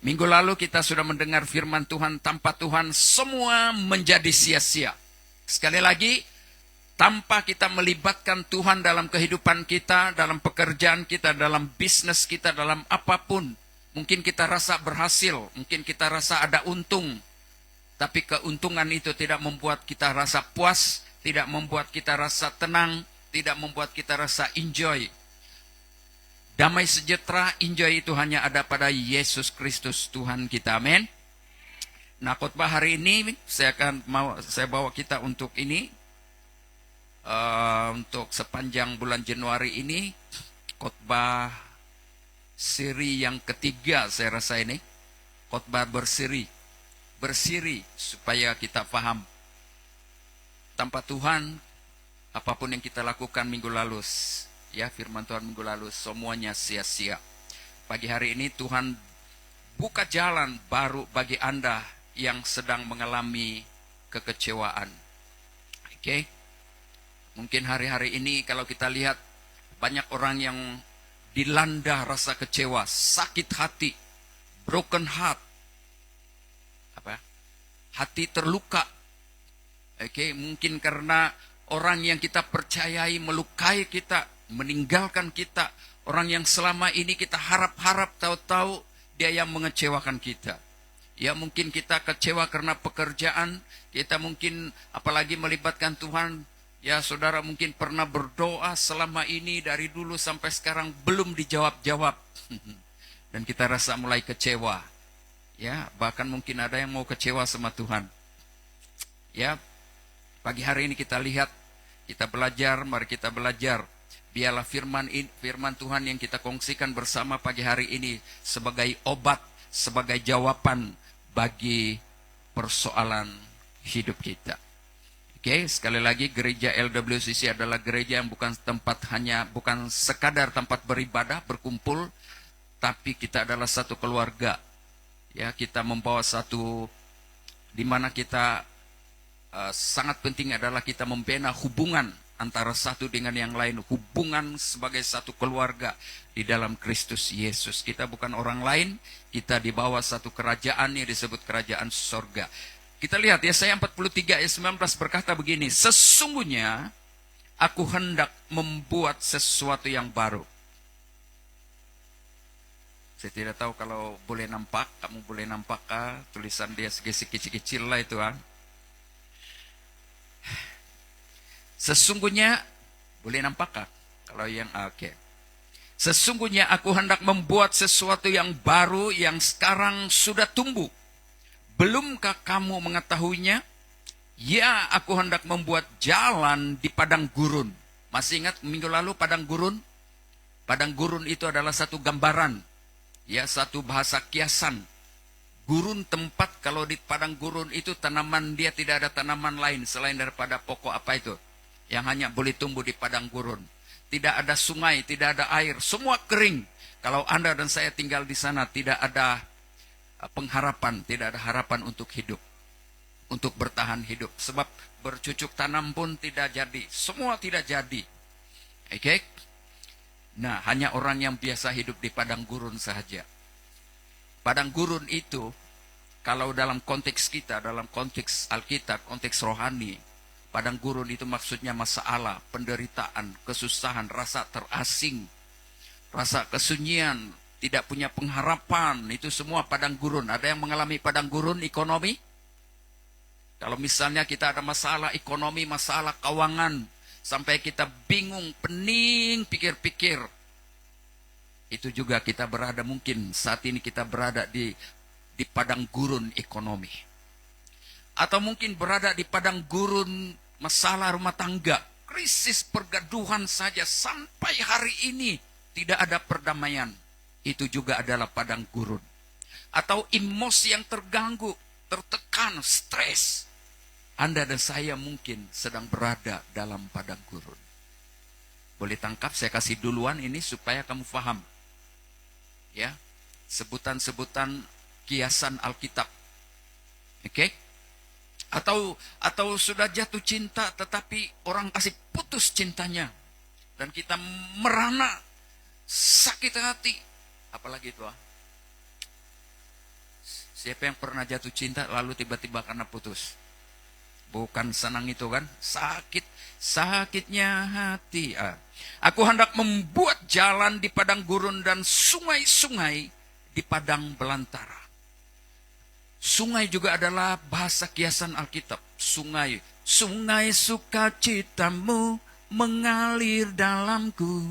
Minggu lalu kita sudah mendengar firman Tuhan, tanpa Tuhan semua menjadi sia-sia. Sekali lagi, tanpa kita melibatkan Tuhan dalam kehidupan kita, dalam pekerjaan kita, dalam bisnis kita, dalam apapun. Mungkin kita rasa berhasil, mungkin kita rasa ada untung. Tapi keuntungan itu tidak membuat kita rasa puas, tidak membuat kita rasa tenang, tidak membuat kita rasa enjoy. Damai sejahtera, enjoy itu hanya ada pada Yesus Kristus Tuhan kita. Amin. Nah, khotbah hari ini saya bawa kita untuk ini, untuk sepanjang bulan Januari ini, khotbah siri yang ketiga saya rasa ini, khotbah bersiri supaya kita paham. Tanpa Tuhan, apapun yang kita lakukan minggu lalu, ya firman Tuhan minggu lalu, semuanya sia-sia. Pagi hari ini Tuhan buka jalan baru bagi Anda yang sedang mengalami kekecewaan. Oke? Mungkin hari-hari ini kalau kita lihat banyak orang yang dilanda rasa kecewa, sakit hati, broken heart. Hati terluka. Oke, mungkin karena orang yang kita percayai melukai kita, meninggalkan kita. Orang yang selama ini kita harap-harap, tahu-tahu dia yang mengecewakan kita. Ya mungkin kita kecewa karena pekerjaan, kita mungkin apalagi melibatkan Tuhan. Ya saudara mungkin pernah berdoa selama ini dari dulu sampai sekarang belum dijawab-jawab. Dan kita rasa mulai kecewa. Ya, bahkan mungkin ada yang mau kecewa sama Tuhan. Ya, pagi hari ini kita lihat, kita belajar, mari kita belajar. Biarlah firman Tuhan yang kita kongsikan bersama pagi hari ini sebagai obat, sebagai jawaban bagi persoalan hidup kita. Oke, sekali lagi gereja LWCC adalah gereja yang bukan sekadar tempat beribadah, berkumpul, tapi kita adalah satu keluarga. Ya, kita membawa satu di mana kita sangat penting adalah kita membina hubungan antara satu dengan yang lain, hubungan sebagai satu keluarga di dalam Kristus Yesus. Kita bukan orang lain, kita di bawah satu kerajaan yang disebut kerajaan sorga. Kita lihat Yesaya 43 ayat 19 berkata begini, sesungguhnya aku hendak membuat sesuatu yang baru. Saya tidak tahu kalau boleh nampak, kamu boleh nampakkah tulisan dia segi kecil-kecil lah itu kan. Sesungguhnya, boleh nampakkah? Kalau yang oke. Sesungguhnya aku hendak membuat sesuatu yang baru yang sekarang sudah tumbuh. Belumkah kamu mengetahuinya? Ya, aku hendak membuat jalan di padang gurun. Masih ingat minggu lalu padang gurun? Padang gurun itu adalah satu gambaran. Ya, satu bahasa kiasan. Gurun tempat, kalau di padang gurun itu tanaman, dia tidak ada tanaman lain selain daripada pokok apa itu yang hanya boleh tumbuh di padang gurun. Tidak ada sungai, tidak ada air, semua kering. Kalau Anda dan saya tinggal di sana, tidak ada pengharapan, tidak ada harapan untuk hidup, untuk bertahan hidup. Sebab bercucuk tanam pun tidak jadi, semua tidak jadi. Oke? Nah, hanya orang yang biasa hidup di padang gurun saja. Padang gurun itu, kalau dalam konteks kita, dalam konteks Alkitab, konteks rohani, padang gurun itu maksudnya masalah, penderitaan, kesusahan, rasa terasing, rasa kesunyian, tidak punya pengharapan, itu semua padang gurun. Ada yang mengalami padang gurun ekonomi? Kalau misalnya kita ada masalah ekonomi, masalah keuangan, sampai kita bingung, pening, pikir-pikir. Itu juga kita berada, mungkin saat ini kita berada di padang gurun ekonomi. Atau mungkin berada di padang gurun masalah rumah tangga. Krisis pergaduhan saja sampai hari ini tidak ada perdamaian. Itu juga adalah padang gurun. Atau emosi yang terganggu, tertekan, stres. Anda dan saya mungkin sedang berada dalam padang gurun. Boleh tangkap, saya kasih duluan ini supaya kamu paham. Ya, sebutan-sebutan kiasan Alkitab. Oke? Atau sudah jatuh cinta tetapi orang kasih putus cintanya. Dan kita merana, sakit hati. Apalagi itu? Siapa yang pernah jatuh cinta lalu tiba-tiba karena putus? Bukan senang itu kan? Sakitnya hati. Aku hendak membuat jalan di padang gurun dan sungai-sungai di padang belantara. Sungai juga adalah bahasa kiasan Alkitab. Sungai sukacitamu mengalir dalamku.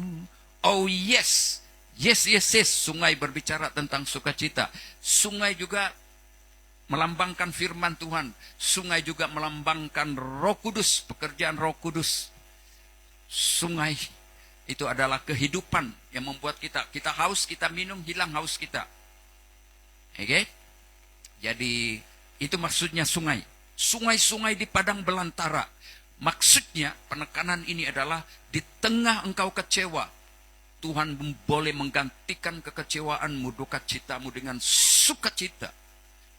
Oh yes. Yes. Sungai berbicara tentang sukacita. Sungai juga melambangkan firman Tuhan. Sungai juga melambangkan Roh Kudus, pekerjaan Roh Kudus. Sungai itu adalah kehidupan yang membuat kita haus, kita minum, hilang haus kita. Oke? Jadi itu maksudnya sungai. Sungai-sungai di padang belantara. Maksudnya penekanan ini adalah di tengah engkau kecewa, Tuhan boleh menggantikan kekecewaanmu, duka citamu dengan sukacita.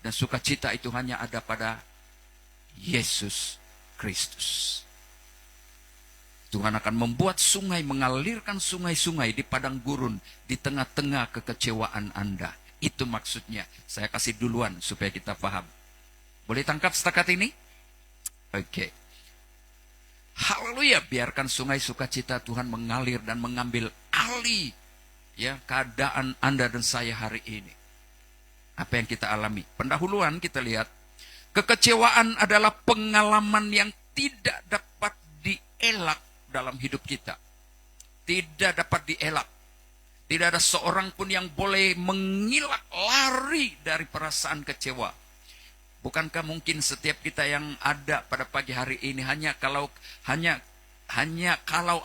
Dan sukacita itu hanya ada pada Yesus Kristus. Tuhan akan membuat sungai, mengalirkan sungai-sungai di padang gurun, di tengah-tengah kekecewaan Anda. Itu maksudnya. Saya kasih duluan supaya kita paham. Boleh tangkap setakat ini? Oke. Haleluya, biarkan sungai sukacita Tuhan mengalir dan mengambil alih ya keadaan Anda dan saya hari ini. Apa yang kita alami? Pendahuluan kita lihat, kekecewaan adalah pengalaman yang tidak dapat dielak dalam hidup kita. Tidak dapat dielak. Tidak ada seorang pun yang boleh mengilak, lari dari perasaan kecewa. Bukankah mungkin setiap kita yang ada pada pagi hari ini hanya kalau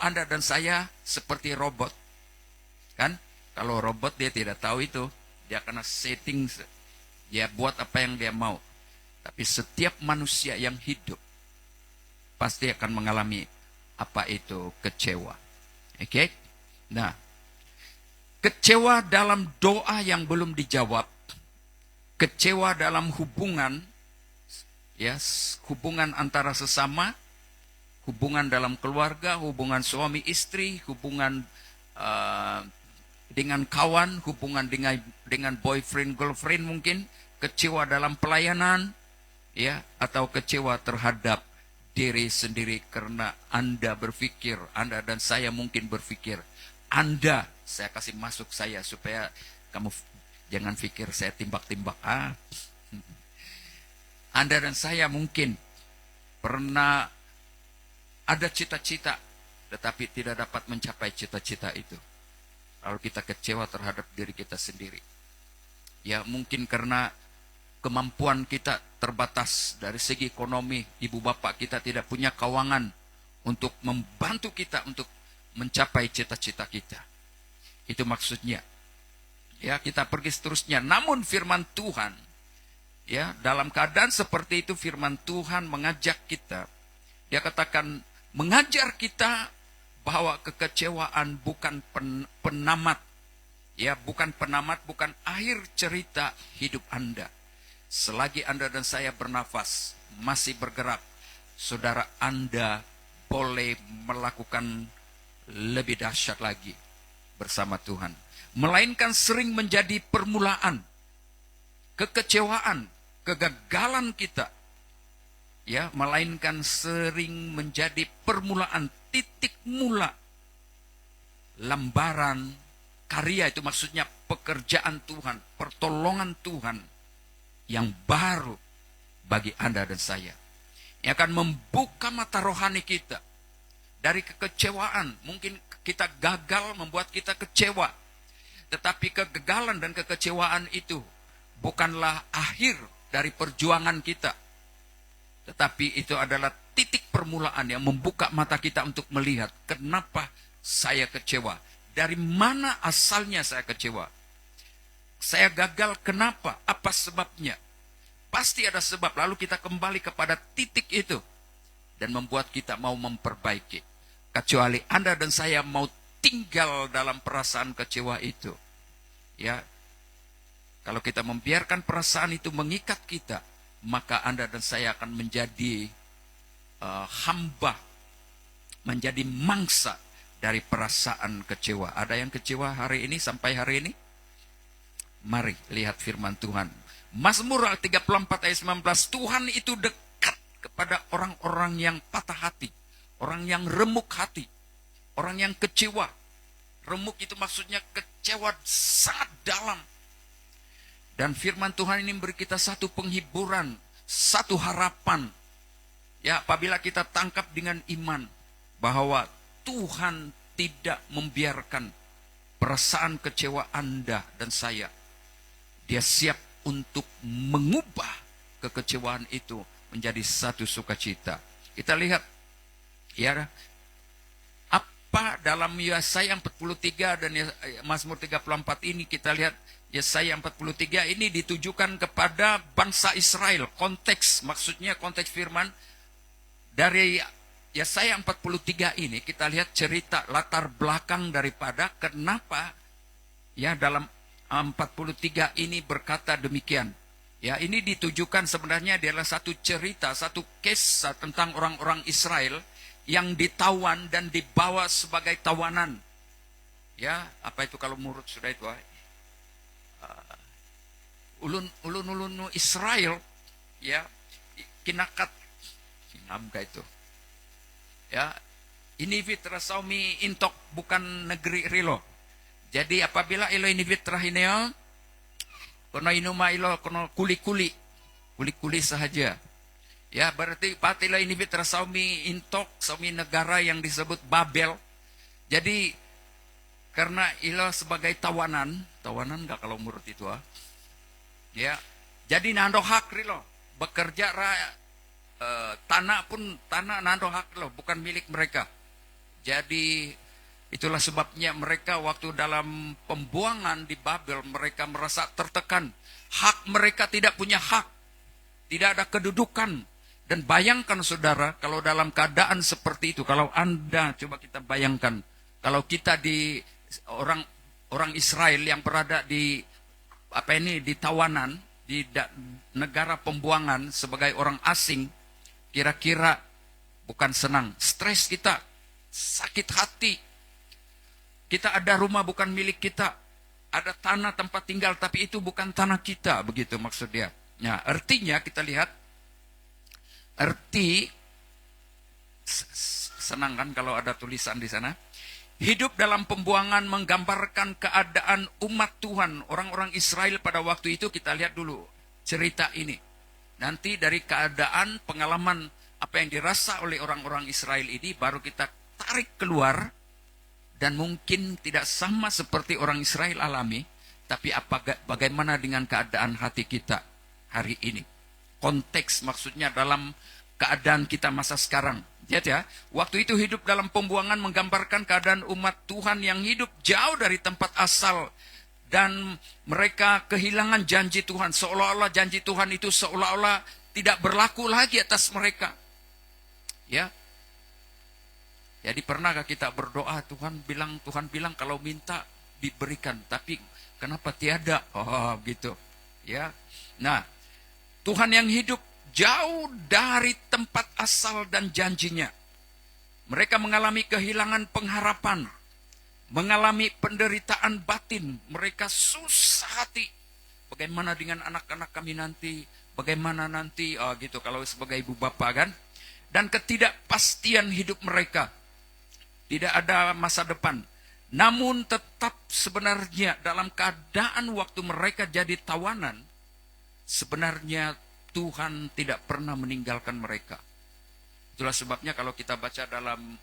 Anda dan saya seperti robot. Kan? Kalau robot dia tidak tahu itu, dia kena setting, dia buat apa yang dia mau. Tapi setiap manusia yang hidup pasti akan mengalami apa itu kecewa. Oke? Nah, kecewa dalam doa yang belum dijawab, kecewa dalam hubungan, ya, hubungan antara sesama, hubungan dalam keluarga, hubungan suami istri, hubungan dengan kawan, hubungan dengan boyfriend girlfriend mungkin, kecewa dalam pelayanan, ya, atau kecewa terhadap diri sendiri karena Anda berpikir, Anda dan saya mungkin berpikir, saya kasih masuk saya supaya kamu jangan pikir saya timbak-timbak. Anda dan saya mungkin pernah ada cita-cita, tetapi tidak dapat mencapai cita-cita itu. Lalu kita kecewa terhadap diri kita sendiri. Ya mungkin karena kemampuan kita terbatas dari segi ekonomi. Ibu bapak kita tidak punya keuangan untuk membantu kita untuk mencapai cita-cita kita. Itu maksudnya. Ya, kita pergi seterusnya. Namun firman Tuhan, ya, dalam keadaan seperti itu firman Tuhan mengajak kita. Dia katakan, mengajar kita bahwa kekecewaan bukan penamat. Ya, bukan penamat, bukan akhir cerita hidup Anda. Selagi Anda dan saya bernafas, masih bergerak, saudara Anda boleh melakukan lebih dahsyat lagi bersama Tuhan. Melainkan sering menjadi permulaan. Kekecewaan, kegagalan kita. Ya, melainkan sering menjadi permulaan, titik mula. Lembaran karya, itu maksudnya pekerjaan Tuhan, pertolongan Tuhan yang baru bagi Anda dan saya. Yang akan membuka mata rohani kita. Dari kekecewaan, mungkin kita gagal membuat kita kecewa. Tetapi kegagalan dan kekecewaan itu bukanlah akhir dari perjuangan kita. Tetapi itu adalah titik permulaan yang membuka mata kita untuk melihat kenapa saya kecewa. Dari mana asalnya saya kecewa? Saya gagal kenapa? Apa sebabnya? Pasti ada sebab. Lalu kita kembali kepada titik itu. Dan membuat kita mau memperbaiki. Kecuali Anda dan saya mau tinggal dalam perasaan kecewa itu. Ya, kalau kita membiarkan perasaan itu mengikat kita, maka Anda dan saya akan menjadi hamba, menjadi mangsa dari perasaan kecewa. Ada yang kecewa hari ini sampai hari ini? Mari lihat firman Tuhan. Mazmur 34 ayat 19, Tuhan itu dekat kepada orang-orang yang patah hati, orang yang remuk hati, orang yang kecewa. Remuk itu maksudnya kecewa sangat dalam. Dan firman Tuhan ini memberi kita satu penghiburan, satu harapan. Ya, apabila kita tangkap dengan iman bahwa Tuhan tidak membiarkan perasaan kecewa Anda dan saya. Dia siap untuk mengubah kekecewaan itu menjadi satu sukacita. Kita lihat ya, apa dalam Yesaya 43 dan Mazmur 34 ini, kita lihat Yesaya 43 ini ditujukan kepada bangsa Israel. Konteks, maksudnya konteks firman dari Yesaya 43 ini kita lihat cerita latar belakang daripada kenapa ya dalam 43 ini berkata demikian. Ya, ini ditujukan sebenarnya adalah satu cerita, satu kisah tentang orang-orang Israel yang ditawan dan dibawa sebagai tawanan. Ya, apa itu kalau menurut sudah itu? Ulun Israel, ya, kinakat, kinamka itu. Ya, ini fitra saumi intok bukan negeri rilo. Jadi apabila ilo ini fitrah ini ya, kono inuma ilo kono kuli-kuli sahaja. Ya, berarti patila ini fitrah saumi intok, saumi negara yang disebut Babel. Jadi karena ilo sebagai tawanan enggak kalau menurut itu ya. Jadi nando hak rilo, bekerja tanah nando hak rilo, bukan milik mereka. Jadi itulah sebabnya mereka waktu dalam pembuangan di Babel, mereka merasa tertekan. Hak mereka tidak punya hak. Tidak ada kedudukan. Dan bayangkan saudara, kalau dalam keadaan seperti itu, kalau Anda, coba kita bayangkan, kalau kita di orang Israel yang berada di di tawanan, di negara pembuangan sebagai orang asing, kira-kira bukan senang. Stres kita, sakit hati. Kita ada rumah bukan milik kita. Ada tanah tempat tinggal tapi itu bukan tanah kita. Begitu maksud dia. Nah, artinya kita lihat. Senang kan kalau ada tulisan di sana. Hidup dalam pembuangan menggambarkan keadaan umat Tuhan. Orang-orang Israel pada waktu itu, kita lihat dulu cerita ini. Nanti dari keadaan pengalaman apa yang dirasa oleh orang-orang Israel ini baru kita tarik keluar. Dan mungkin tidak sama seperti orang Israel alami, tapi bagaimana dengan keadaan hati kita hari ini? Konteks maksudnya dalam keadaan kita masa sekarang. Lihat ya, waktu itu hidup dalam pembuangan menggambarkan keadaan umat Tuhan yang hidup jauh dari tempat asal. Dan mereka kehilangan janji Tuhan. Seolah-olah janji Tuhan itu seolah-olah tidak berlaku lagi atas mereka. Ya. Jadi pernahkah kita berdoa, Tuhan bilang kalau minta diberikan, tapi kenapa tiada? Oh, gitu. Ya. Nah, Tuhan yang hidup jauh dari tempat asal dan janjinya. Mereka mengalami kehilangan pengharapan, mengalami penderitaan batin, mereka susah hati. Bagaimana dengan anak-anak kami nanti? Bagaimana nanti? Oh, gitu kalau sebagai ibu bapak kan? Dan ketidakpastian hidup mereka. Tidak ada masa depan. Namun tetap sebenarnya dalam keadaan waktu mereka jadi tawanan, sebenarnya Tuhan tidak pernah meninggalkan mereka. Itulah sebabnya kalau kita baca dalam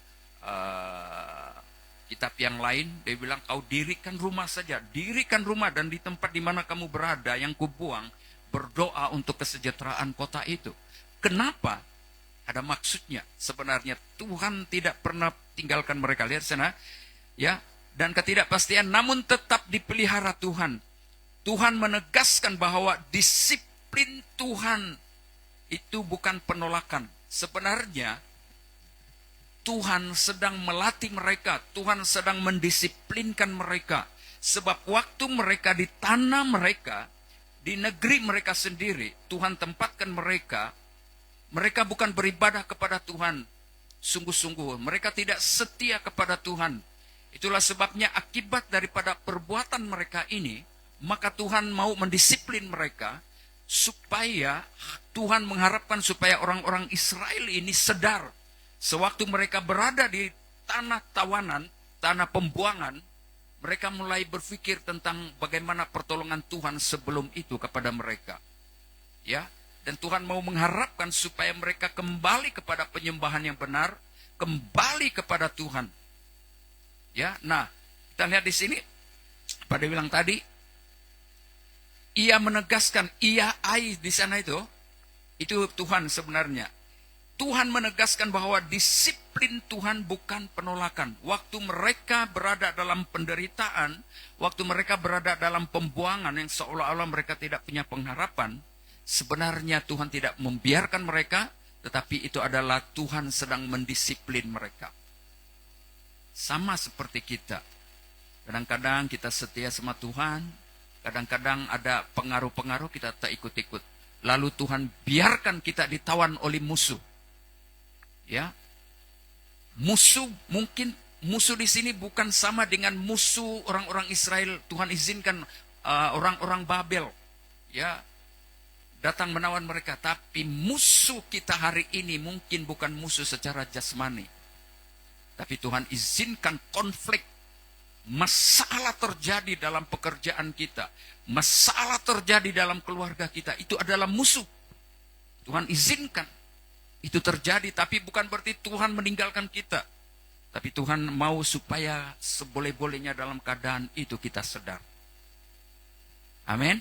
kitab yang lain, dia bilang kau dirikan rumah saja. Dirikan rumah dan di tempat di mana kamu berada yang kubuang, berdoa untuk kesejahteraan kota itu. Kenapa? Ada maksudnya. Sebenarnya Tuhan tidak pernah tinggalkan mereka. Lihat sana. Ya. Dan ketidakpastian namun tetap dipelihara Tuhan. Tuhan menegaskan bahwa disiplin Tuhan itu bukan penolakan. Sebenarnya Tuhan sedang melatih mereka. Tuhan sedang mendisiplinkan mereka. Sebab waktu mereka di tanah mereka, di negeri mereka sendiri, Tuhan tempatkan mereka. Mereka bukan beribadah kepada Tuhan sungguh-sungguh. Mereka tidak setia kepada Tuhan. Itulah sebabnya akibat daripada perbuatan mereka ini, maka Tuhan mau mendisiplin mereka supaya Tuhan mengharapkan supaya orang-orang Israel ini sadar. Sewaktu mereka berada di tanah tawanan, tanah pembuangan, mereka mulai berpikir tentang bagaimana pertolongan Tuhan sebelum itu kepada mereka. Ya, dan Tuhan mau mengharapkan supaya mereka kembali kepada penyembahan yang benar, kembali kepada Tuhan. Ya, nah, kita lihat di sini pada bilang tadi, ia menegaskan, ia ai di sana itu Tuhan sebenarnya. Tuhan menegaskan bahwa disiplin Tuhan bukan penolakan. Waktu mereka berada dalam penderitaan, waktu mereka berada dalam pembuangan yang seolah-olah mereka tidak punya pengharapan, sebenarnya Tuhan tidak membiarkan mereka, tetapi itu adalah Tuhan sedang mendisiplin mereka. Sama seperti kita. Kadang-kadang kita setia sama Tuhan, kadang-kadang ada pengaruh-pengaruh kita tak ikut-ikut. Lalu Tuhan biarkan kita ditawan oleh musuh. Ya, musuh mungkin musuh di sini bukan sama dengan musuh orang-orang Israel. Tuhan izinkan orang-orang Babel, ya, datang menawan mereka. Tapi musuh kita hari ini mungkin bukan musuh secara jasmani. Tapi Tuhan izinkan konflik, masalah terjadi dalam pekerjaan kita, masalah terjadi dalam keluarga kita. Itu adalah musuh. Tuhan izinkan itu terjadi, tapi bukan berarti Tuhan meninggalkan kita. Tapi Tuhan mau supaya seboleh-bolehnya dalam keadaan itu kita sadar. Amin.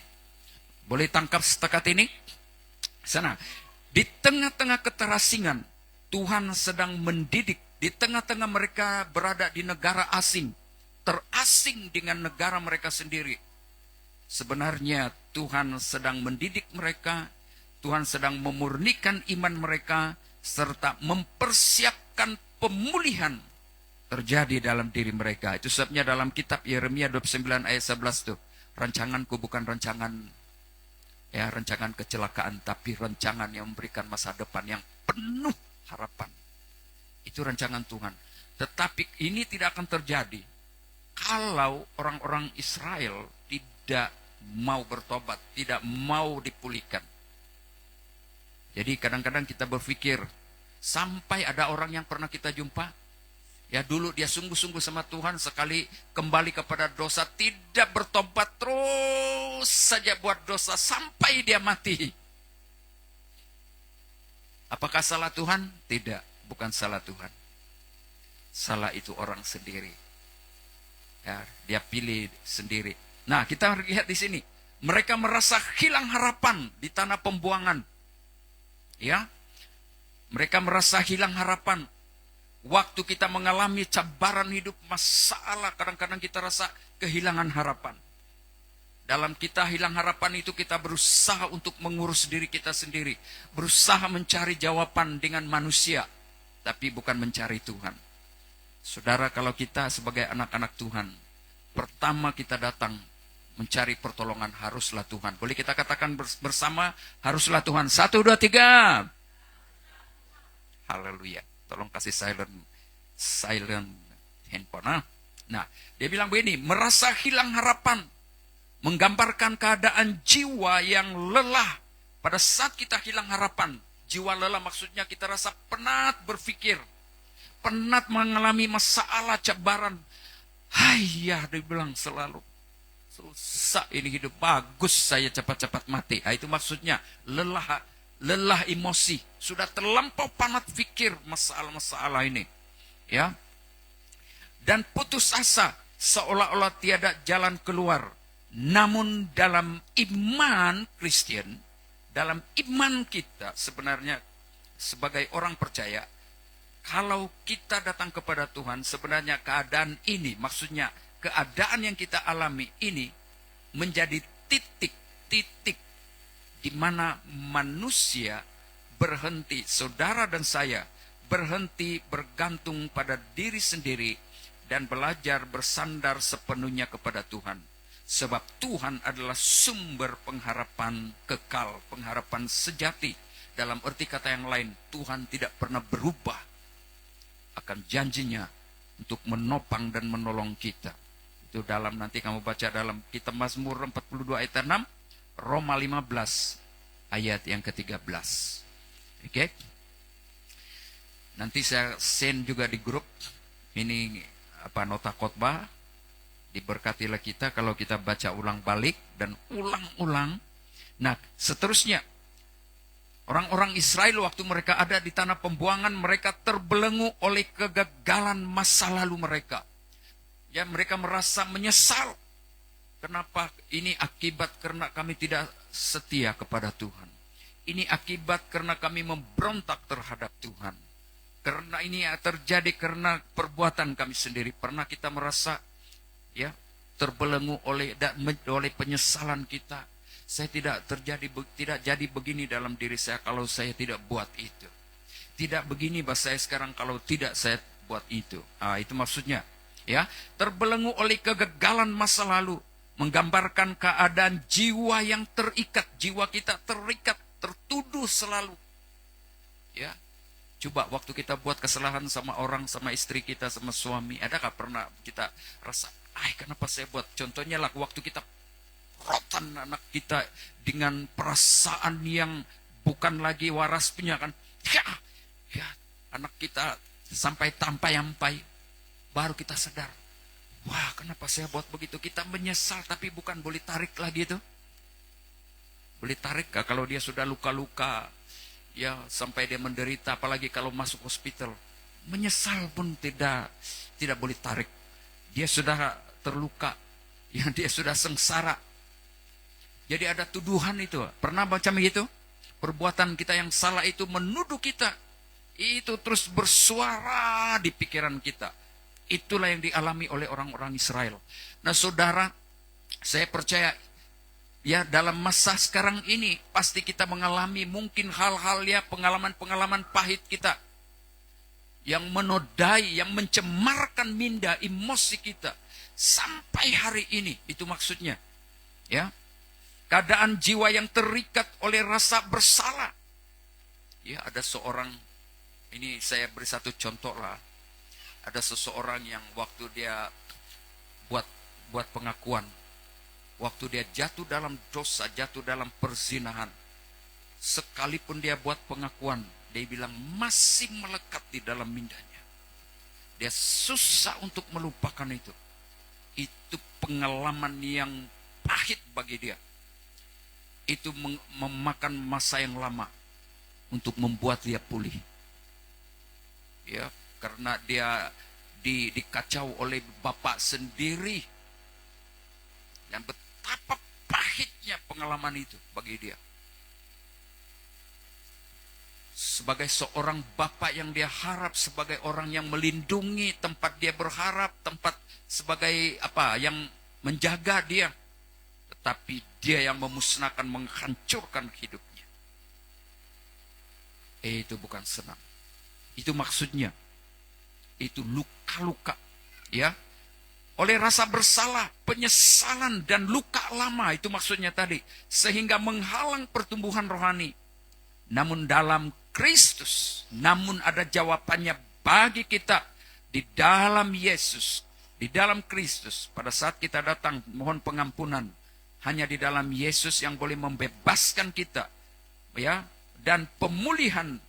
Boleh tangkap setakat ini? Sana. Di tengah-tengah keterasingan, Tuhan sedang mendidik. Di tengah-tengah mereka berada di negara asing, terasing dengan negara mereka sendiri. Sebenarnya Tuhan sedang mendidik mereka, Tuhan sedang memurnikan iman mereka, serta mempersiapkan pemulihan terjadi dalam diri mereka. Itu sebabnya dalam kitab Yeremia 29 ayat 11 tuh, rancanganku bukan rancangan kecelakaan, tapi rancangan yang memberikan masa depan yang penuh harapan. Itu rancangan Tuhan. Tetapi ini tidak akan terjadi kalau orang-orang Israel tidak mau bertobat, tidak mau dipulihkan. Jadi kadang-kadang kita berpikir, sampai ada orang yang pernah kita jumpa, ya dulu dia sungguh-sungguh sama Tuhan, sekali kembali kepada dosa, tidak bertobat, terus saja buat dosa sampai dia mati. Apakah salah Tuhan? Tidak, bukan salah Tuhan. Salah itu orang sendiri. Ya, dia pilih sendiri. Nah, kita lihat di sini, mereka merasa hilang harapan di tanah pembuangan. Ya, mereka merasa hilang harapan. Waktu kita mengalami cabaran hidup, masalah, kadang-kadang kita rasa kehilangan harapan. Dalam kita hilang harapan itu, kita berusaha untuk mengurus diri kita sendiri, berusaha mencari jawaban dengan manusia, tapi bukan mencari Tuhan. Saudara, kalau kita sebagai anak-anak Tuhan, pertama kita datang mencari pertolongan haruslah Tuhan. Boleh kita katakan bersama, haruslah Tuhan. 1, 2, 3. Haleluya. Tolong kasih silent handphone. Nah, dia bilang begini, merasa hilang harapan, menggambarkan keadaan jiwa yang lelah. Pada saat kita hilang harapan, jiwa lelah maksudnya kita rasa penat berpikir, penat mengalami masalah, cabaran. Dia bilang selalu, susah ini hidup, bagus saya cepat-cepat mati. Itu maksudnya lelah emosi, sudah terlampau penat pikir masalah-masalah ini, ya. Dan putus asa, seolah-olah tiada jalan keluar. Namun dalam iman Kristen, dalam iman kita sebenarnya sebagai orang percaya, kalau kita datang kepada Tuhan, sebenarnya keadaan ini, maksudnya keadaan yang kita alami ini menjadi titik-titik di mana manusia berhenti, saudara dan saya berhenti bergantung pada diri sendiri dan belajar bersandar sepenuhnya kepada Tuhan. Sebab Tuhan adalah sumber pengharapan kekal, pengharapan sejati. Dalam arti kata yang lain, Tuhan tidak pernah berubah akan janjinya untuk menopang dan menolong kita. Itu dalam, nanti kamu baca dalam kitab Mazmur 42 ayat 6, Roma 15 ayat yang ke-13. Oke. Nanti saya send juga di grup ini nota khotbah. Diberkatilah kita kalau kita baca ulang balik dan ulang-ulang. Nah, seterusnya orang-orang Israel waktu mereka ada di tanah pembuangan, mereka terbelenggu oleh kegagalan masa lalu mereka. Ya, mereka merasa menyesal. Kenapa? Ini akibat karena kami tidak setia kepada Tuhan. Ini akibat karena kami memberontak terhadap Tuhan. Karena ini terjadi karena perbuatan kami sendiri. Pernah kita merasa ya terbelenggu oleh penyesalan kita. Saya tidak jadi begini dalam diri saya kalau saya tidak buat itu. Tidak begini bahasa saya sekarang kalau tidak saya buat itu. Itu maksudnya. Ya, terbelenggu oleh kegagalan masa lalu, menggambarkan keadaan jiwa yang terikat. Jiwa kita terikat, tertuduh selalu. Ya. Coba waktu kita buat kesalahan sama orang, sama istri kita, sama suami, adakah pernah kita rasa, kenapa saya buat? Contohnya lah waktu kita rotan anak kita dengan perasaan yang bukan lagi waras punya kan. Ya, anak kita sampai tampai-ampai, baru kita sadar. Wah, kenapa saya buat begitu? Kita menyesal, tapi bukan boleh tarik lagi itu. Boleh tarik kalau dia sudah luka-luka, ya sampai dia menderita, apalagi kalau masuk hospital, menyesal pun tidak boleh tarik. Dia sudah terluka, yang dia sudah sengsara. Jadi ada tuduhan itu. Pernah baca begitu? Perbuatan kita yang salah itu menuduh kita. Itu terus bersuara di pikiran kita. Itulah yang dialami oleh orang-orang Israel. Nah, saudara, saya percaya ya dalam masa sekarang ini pasti kita mengalami mungkin hal-hal ya pengalaman-pengalaman pahit kita yang menodai, yang mencemarkan minda emosi kita sampai hari ini. Itu maksudnya. Ya. Keadaan jiwa yang terikat oleh rasa bersalah. Ya, ada seorang, ini saya beri satu contoh lah. Ada seseorang yang waktu dia buat pengakuan, waktu dia jatuh dalam dosa, jatuh dalam perzinahan, sekalipun dia buat pengakuan, dia bilang masih melekat di dalam mindanya. Dia susah untuk melupakan itu. Itu pengalaman yang pahit bagi dia. Itu memakan masa yang lama untuk membuat dia pulih. Ya, karena dia dikacau oleh bapak sendiri. Dan betapa pahitnya pengalaman itu bagi dia. Sebagai seorang bapak yang dia harap, sebagai orang yang melindungi tempat dia berharap, tempat sebagai yang menjaga dia. Tetapi dia yang memusnahkan, menghancurkan hidupnya. Itu bukan senang. Itu maksudnya. Itu luka-luka. Ya. Oleh rasa bersalah, penyesalan, dan luka lama. Itu maksudnya tadi. Sehingga menghalang pertumbuhan rohani. Namun dalam Kristus. Namun ada jawabannya bagi kita. Di dalam Yesus. Di dalam Kristus. Pada saat kita datang mohon pengampunan. Hanya di dalam Yesus yang boleh membebaskan kita. Ya. Dan pemulihan.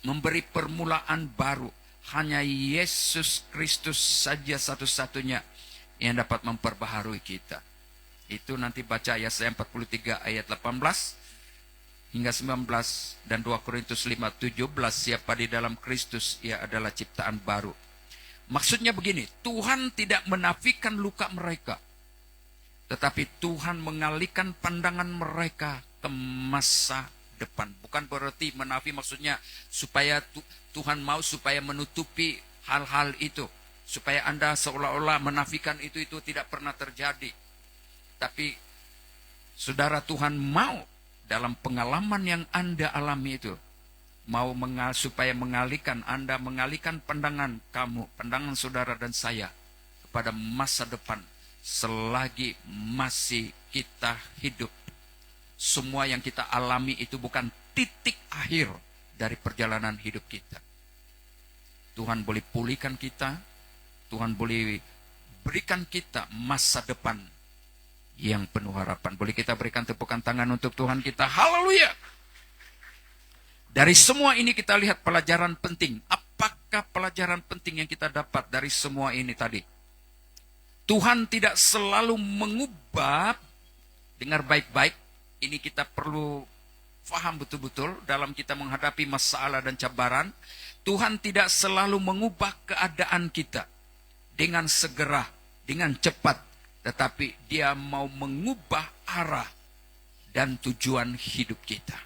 Memberi permulaan baru. Hanya Yesus Kristus saja satu-satunya yang dapat memperbaharui kita. Itu nanti baca Yesaya 43 ayat 18 hingga 19 dan 2 Korintus 5:17. Siapa di dalam Kristus, ia adalah ciptaan baru. Maksudnya begini, Tuhan tidak menafikan luka mereka, tetapi Tuhan mengalihkan pandangan mereka ke masa depan. Bukan berarti menafi, maksudnya supaya Tuhan mau supaya menutupi hal-hal itu, supaya Anda seolah-olah menafikan itu tidak pernah terjadi. Tapi saudara, Tuhan mau dalam pengalaman yang Anda alami itu, mau supaya mengalihkan Anda, mengalihkan pandangan kamu, pandangan saudara dan saya kepada masa depan selagi masih kita hidup. Semua yang kita alami itu bukan titik akhir dari perjalanan hidup kita. Tuhan boleh pulihkan kita, Tuhan boleh berikan kita masa depan yang penuh harapan. Boleh kita berikan tepukan tangan untuk Tuhan kita. Haleluya. Dari semua ini kita lihat pelajaran penting. Apakah pelajaran penting yang kita dapat dari semua ini tadi? Tuhan tidak selalu mengubah. Dengar baik-baik. Ini kita perlu faham betul-betul dalam kita menghadapi masalah dan cabaran. Tuhan tidak selalu mengubah keadaan kita dengan segera, dengan cepat. Tetapi dia mau mengubah arah dan tujuan hidup kita.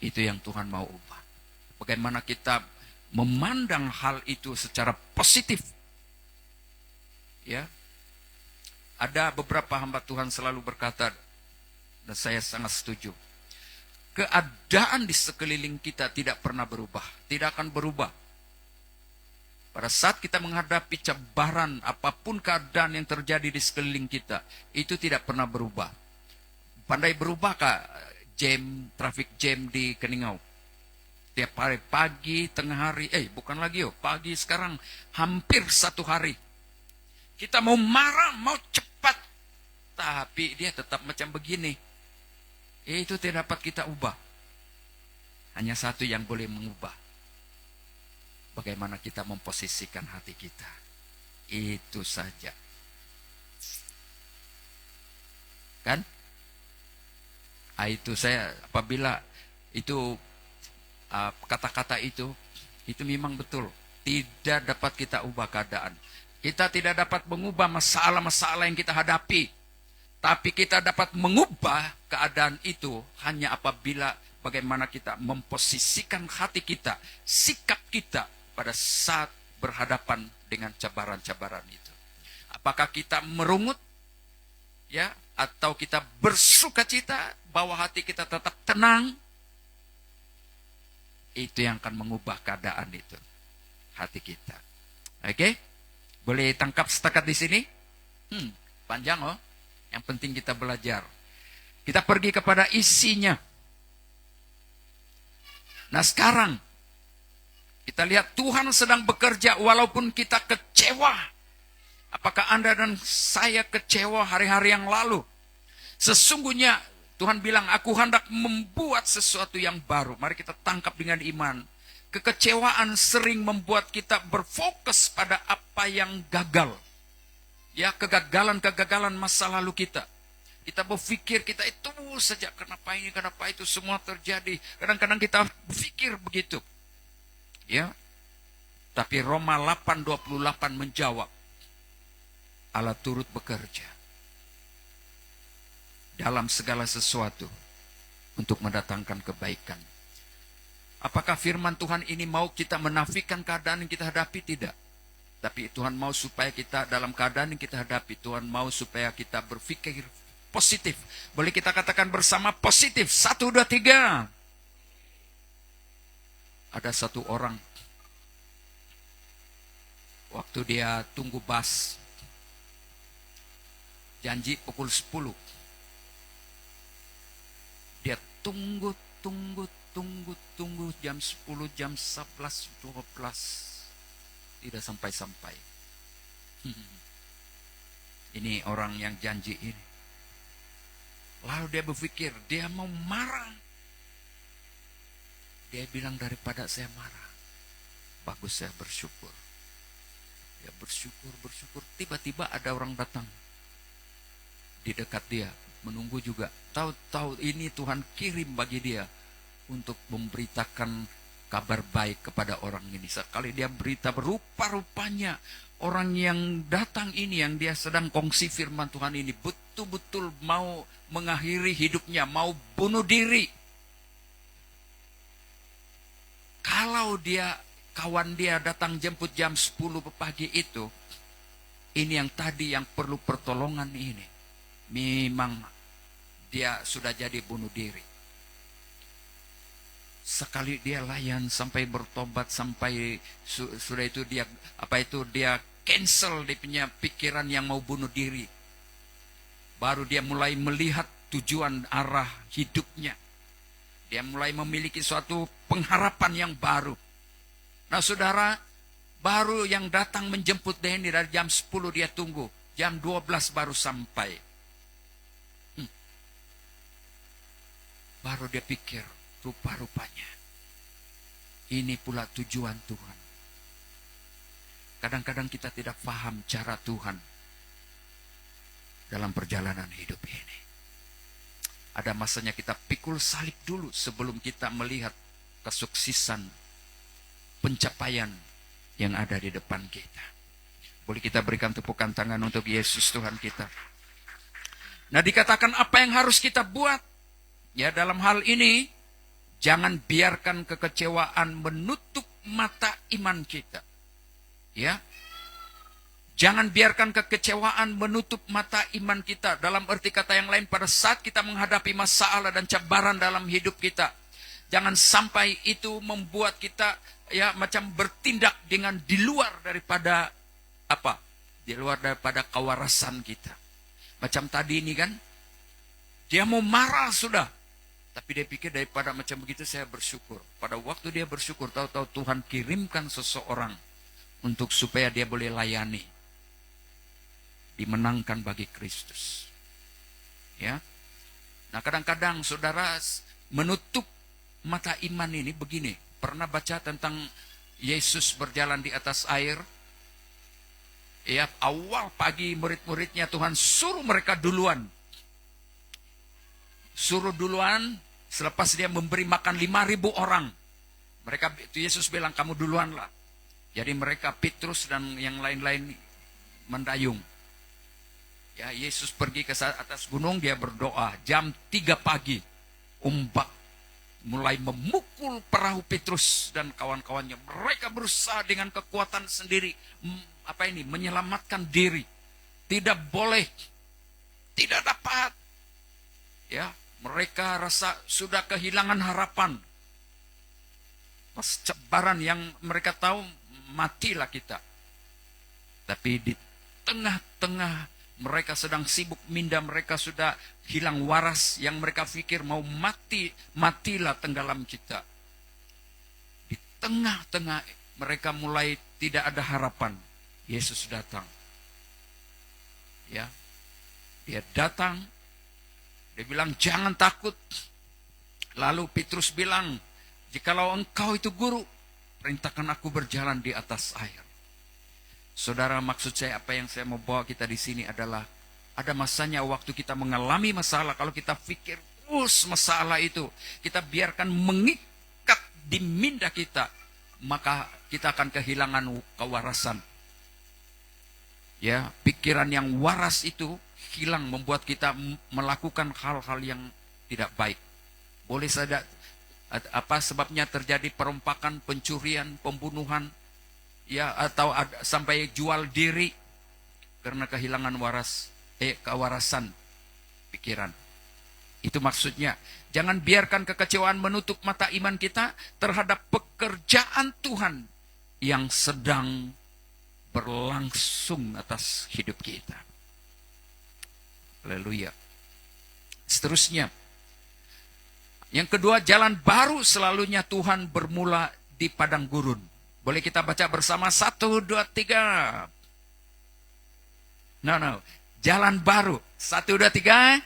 Itu yang Tuhan mau ubah. Bagaimana kita memandang hal itu secara positif. Ya. Ada beberapa hamba Tuhan selalu berkata, dan saya sangat setuju. Keadaan di sekeliling kita tidak pernah berubah. Tidak akan berubah. Pada saat kita menghadapi cabaran, apapun keadaan yang terjadi di sekeliling kita, itu tidak pernah berubah. Pandai berubahkah traffic jam di Keningau? Tiap hari, pagi, tengah hari, bukan lagi pagi sekarang, hampir satu hari. Kita mau marah, mau cepat, tapi dia tetap macam begini. Itu tidak dapat kita ubah. Hanya satu yang boleh mengubah. Bagaimana kita memposisikan hati kita. Itu saja. Kan? Itu saya apabila itu kata-kata itu memang betul. Tidak dapat kita ubah keadaan. Kita tidak dapat mengubah masalah-masalah yang kita hadapi. Tapi kita dapat mengubah keadaan itu hanya apabila bagaimana kita memposisikan hati kita, sikap kita pada saat berhadapan dengan cabaran-cabaran itu. Apakah kita merungut, ya, atau kita bersukacita, bahwa hati kita tetap tenang? Itu yang akan mengubah keadaan itu, hati kita. Oke, boleh tangkap setakat di sini? Panjang Yang penting kita belajar. Kita pergi kepada isinya. Nah sekarang, kita lihat Tuhan sedang bekerja walaupun kita kecewa. Apakah Anda dan saya kecewa hari-hari yang lalu? Sesungguhnya Tuhan bilang, aku hendak membuat sesuatu yang baru. Mari kita tangkap dengan iman. Kekecewaan sering membuat kita berfokus pada apa yang gagal. Ya, kegagalan-kegagalan masa lalu kita. Kita berpikir kita itu saja, kenapa ini, kenapa itu, semua terjadi. Kadang-kadang kita berpikir begitu. Ya. Tapi Roma 8:28 menjawab, Allah turut bekerja dalam segala sesuatu untuk mendatangkan kebaikan. Apakah firman Tuhan ini mau kita menafikan keadaan yang kita hadapi? Tidak. Tapi Tuhan mau supaya kita dalam keadaan yang kita hadapi, Tuhan mau supaya kita berpikir positif. Boleh kita katakan bersama positif. 1, 2, 3. Ada satu orang, waktu dia tunggu bus, janji pukul 10. Dia tunggu jam 10, jam 11, 12. Tidak sampai-sampai. Ini orang yang janji ini. Lalu dia berpikir, dia mau marah. Dia bilang, daripada saya marah, bagus saya bersyukur. Dia bersyukur. Tiba-tiba ada orang datang di dekat dia, menunggu juga. Tahu-tahu ini Tuhan kirim bagi dia untuk memberitakan kabar baik kepada orang ini. Sekali dia berita, berupa-rupanya orang yang datang ini, yang dia sedang kongsi firman Tuhan ini, betul-betul mau mengakhiri hidupnya, mau bunuh diri. Kalau kawan dia datang jemput jam 10 pagi itu, ini yang tadi yang perlu pertolongan ini, memang dia sudah jadi bunuh diri. Sekali dia layan sampai bertobat, sampai sudah itu dia cancel dia punya pikiran yang mau bunuh diri. Baru dia mulai melihat tujuan arah hidupnya. Dia mulai memiliki suatu pengharapan yang baru. Nah saudara, baru yang datang menjemput dia ini dari jam 10 dia tunggu. Jam 12 baru sampai. baru dia pikir, rupa-rupanya ini pula tujuan Tuhan. Kadang-kadang kita tidak paham cara Tuhan dalam perjalanan hidup ini. Ada masanya kita pikul salib dulu sebelum kita melihat kesuksesan, pencapaian yang ada di depan kita. Boleh kita berikan tepukan tangan untuk Yesus Tuhan kita. Nah, dikatakan apa yang harus kita buat? Ya, dalam hal ini, jangan biarkan kekecewaan menutup mata iman kita. Ya, jangan biarkan kekecewaan menutup mata iman kita. Dalam arti kata yang lain, pada saat kita menghadapi masalah dan cabaran dalam hidup kita, jangan sampai itu membuat kita ya macam bertindak dengan di luar daripada apa? Di luar daripada kewarasan kita. Macam tadi ini kan, dia mau marah sudah. Tapi dia pikir daripada macam begitu saya bersyukur. Pada waktu dia bersyukur, tahu-tahu Tuhan kirimkan seseorang untuk supaya dia boleh layani. Dimenangkan bagi Kristus. Ya. Nah, kadang-kadang saudara menutup mata iman ini begini. Pernah baca tentang Yesus berjalan di atas air? Ya, awal pagi murid-muridnya Tuhan suruh mereka duluan. Suruh duluan selepas dia memberi makan 5.000 orang. Mereka, Yesus bilang kamu duluan lah. Jadi mereka Petrus dan yang lain-lain mendayung. Ya, Yesus pergi ke atas gunung, dia berdoa. Jam 3 pagi, ombak mulai memukul perahu Petrus dan kawan-kawannya. Mereka berusaha dengan kekuatan sendiri, menyelamatkan diri. Tidak boleh, tidak dapat. Ya, mereka rasa sudah kehilangan harapan. Pas cabaran yang mereka tahu, matilah kita. Tapi di tengah-tengah mereka sedang sibuk minda, mereka sudah hilang waras, yang mereka pikir mau mati, matilah tenggelam kita. Di tengah-tengah mereka mulai tidak ada harapan. Yesus datang. Ya. Dia datang. Dia bilang jangan takut. Lalu Petrus bilang, jikalau engkau itu guru, perintahkan aku berjalan di atas air. Saudara, maksud saya apa yang saya mau bawa kita di sini adalah ada masanya waktu kita mengalami masalah, kalau kita pikir terus masalah itu, kita biarkan mengikat di minda kita, maka kita akan kehilangan kewarasan. Ya, pikiran yang waras itu hilang, membuat kita melakukan hal-hal yang tidak baik. Boleh saja apa sebabnya terjadi perompakan, pencurian, pembunuhan, ya, atau sampai jual diri karena kehilangan kewarasan pikiran. Itu maksudnya. Jangan biarkan kekecewaan menutup mata iman kita terhadap pekerjaan Tuhan yang sedang berlangsung atas hidup kita. Haleluya. Seterusnya, yang kedua, jalan baru selalunya Tuhan bermula di padang gurun. Boleh kita baca bersama 1, 2, 3. No. Jalan baru. 1, 2, 3.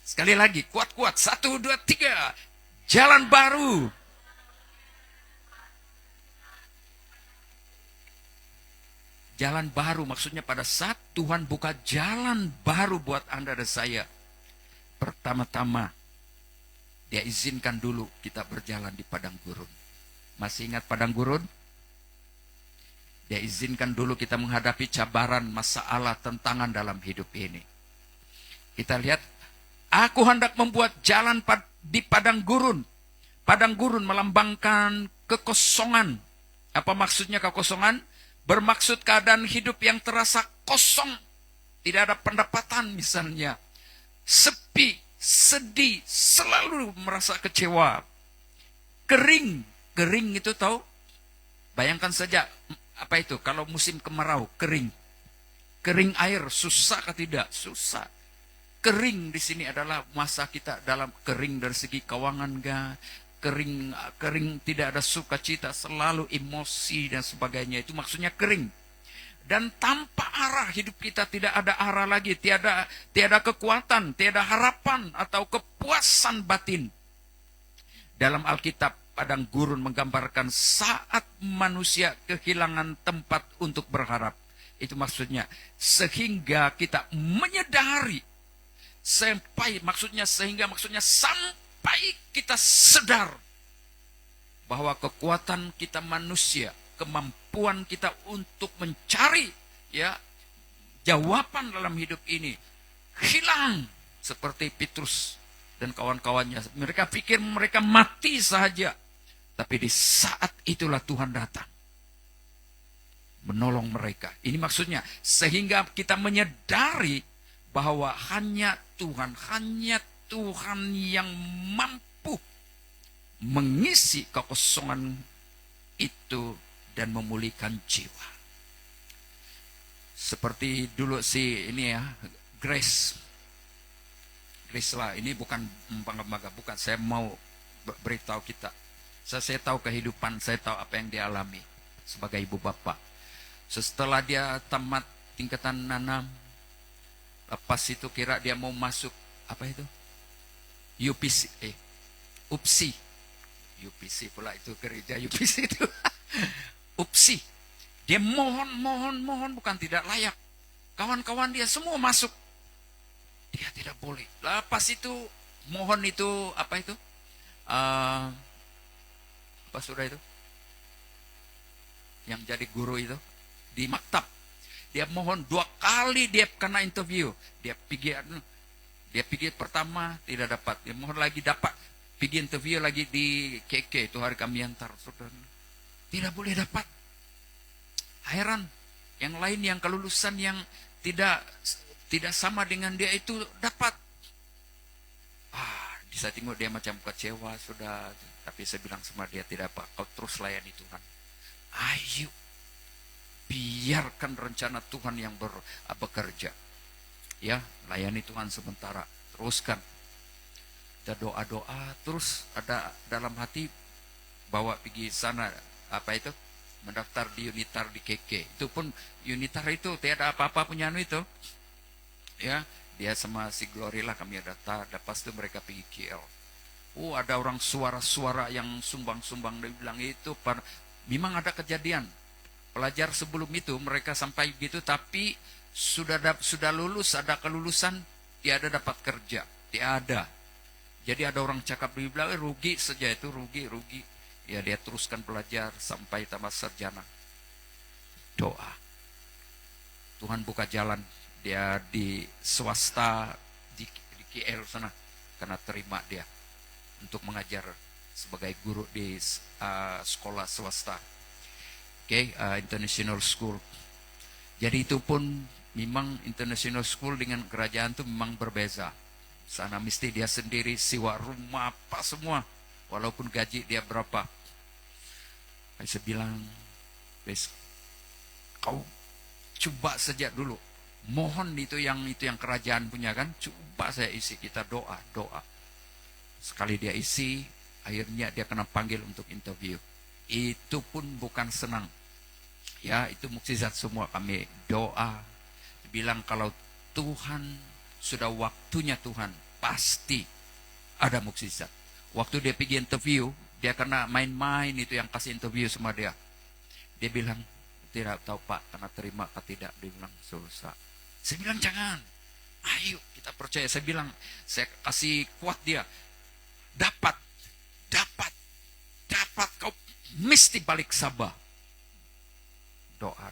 Sekali lagi, kuat-kuat. 1, 2, 3. Jalan baru. Jalan baru maksudnya pada saat Tuhan buka jalan baru buat Anda dan saya. Pertama-tama, Dia izinkan dulu kita berjalan di padang gurun. Masih ingat padang gurun? Dia izinkan dulu kita menghadapi cabaran, masalah, tentangan dalam hidup ini. Kita lihat, aku hendak membuat jalan di padang gurun. Padang gurun melambangkan kekosongan. Apa maksudnya kekosongan? Bermaksud keadaan hidup yang terasa kosong. Tidak ada pendapatan misalnya. Sepi, sedih, selalu merasa kecewa. Kering. Kering itu tahu? Bayangkan saja, apa itu? Kalau musim kemarau, kering. Kering air, susah atau tidak? Susah. Kering di sini adalah masa kita dalam kering dari segi keuangan, kering tidak ada sukacita, selalu emosi dan sebagainya. Itu maksudnya kering. Dan tanpa arah hidup kita tidak ada arah lagi, tiada kekuatan, tiada harapan atau kepuasan batin. Dalam Alkitab, padang gurun menggambarkan saat manusia kehilangan tempat untuk berharap. Itu maksudnya, sehingga kita menyadari, maksudnya sampai kita sadar bahwa kekuatan kita manusia, kemampuan kita untuk mencari jawaban dalam hidup ini hilang, seperti Petrus dan kawan-kawannya. Mereka pikir mereka mati saja, tapi di saat itulah Tuhan datang menolong mereka. Ini maksudnya, sehingga kita menyadari bahwa hanya Tuhan yang mampu mengisi kekosongan itu dan memulihkan jiwa. Seperti dulu Grace lah, ini bukan bangga-bangga, bukan. Saya mau beritahu kita. Saya tahu kehidupan, saya tahu apa yang dia alami sebagai ibu bapak. Setelah dia tamat tingkatan 6, lepas itu kira dia mau masuk UPSI pula itu, gereja UPSI itu. UPSI. Dia mohon, bukan tidak layak. Kawan-kawan dia semua masuk. Dia tidak boleh. Lepas itu mohon itu apa sudah itu? Yang jadi guru itu di maktab. Dia mohon 2 kali dia kena interview. Dia pergi pertama tidak dapat. Dia mohon lagi dapat. Pergi interview lagi di KK itu hari kami antar. Saudara. Tidak boleh dapat. Heran. Yang lain yang kelulusan yang tidak sama dengan dia itu dapat. Saya tengok dia macam kecewa sudah. Tapi saya bilang sama dia, tidak apa, kau terus layani Tuhan. Ayo. Biarkan rencana Tuhan yang bekerja. Ya, layani Tuhan sementara. Teruskan. Kita doa-doa, terus ada dalam hati bawa pergi sana mendaftar di Unitar di KK. Itu pun Unitar itu tiada apa-apa punya itu. Ya, dia sama si Glory lah kami daftar. Lepas itu mereka pergi KL. Ada orang suara-suara yang sumbang-sumbang, dia bilang itu memang ada kejadian. Pelajar sebelum itu mereka sampai gitu, tapi sudah lulus, ada kelulusan, tiada dapat kerja, tiada. Jadi ada orang cakap di belakang, rugi saja itu, rugi. Ya dia teruskan belajar sampai tamat sarjana. Doa. Tuhan buka jalan, dia di swasta di KL sana, karena terima dia untuk mengajar sebagai guru di sekolah swasta. International school. Jadi itu pun memang international school dengan kerajaan itu memang berbeza. Sana mesti dia sendiri sewa rumah apa semua, walaupun gaji dia berapa. Saya bilang, kau coba saja dulu. Mohon itu yang kerajaan punya kan, coba saya isi, kita doa. Sekali dia isi, akhirnya dia kena panggil untuk interview. Itu pun bukan senang. Ya, itu mukjizat semua, kami doa. Bilang kalau Tuhan, sudah waktunya Tuhan, pasti ada mukjizat. Waktu dia pergi interview, dia kena main-main itu yang kasih interview sama dia. Dia bilang, tidak tahu Pak, kena terima atau tidak. Dia bilang, susah. Saya bilang, jangan. Ayo, kita percaya. Saya bilang, saya kasih kuat dia. Dapat. Kau mesti balik Sabah. Doa.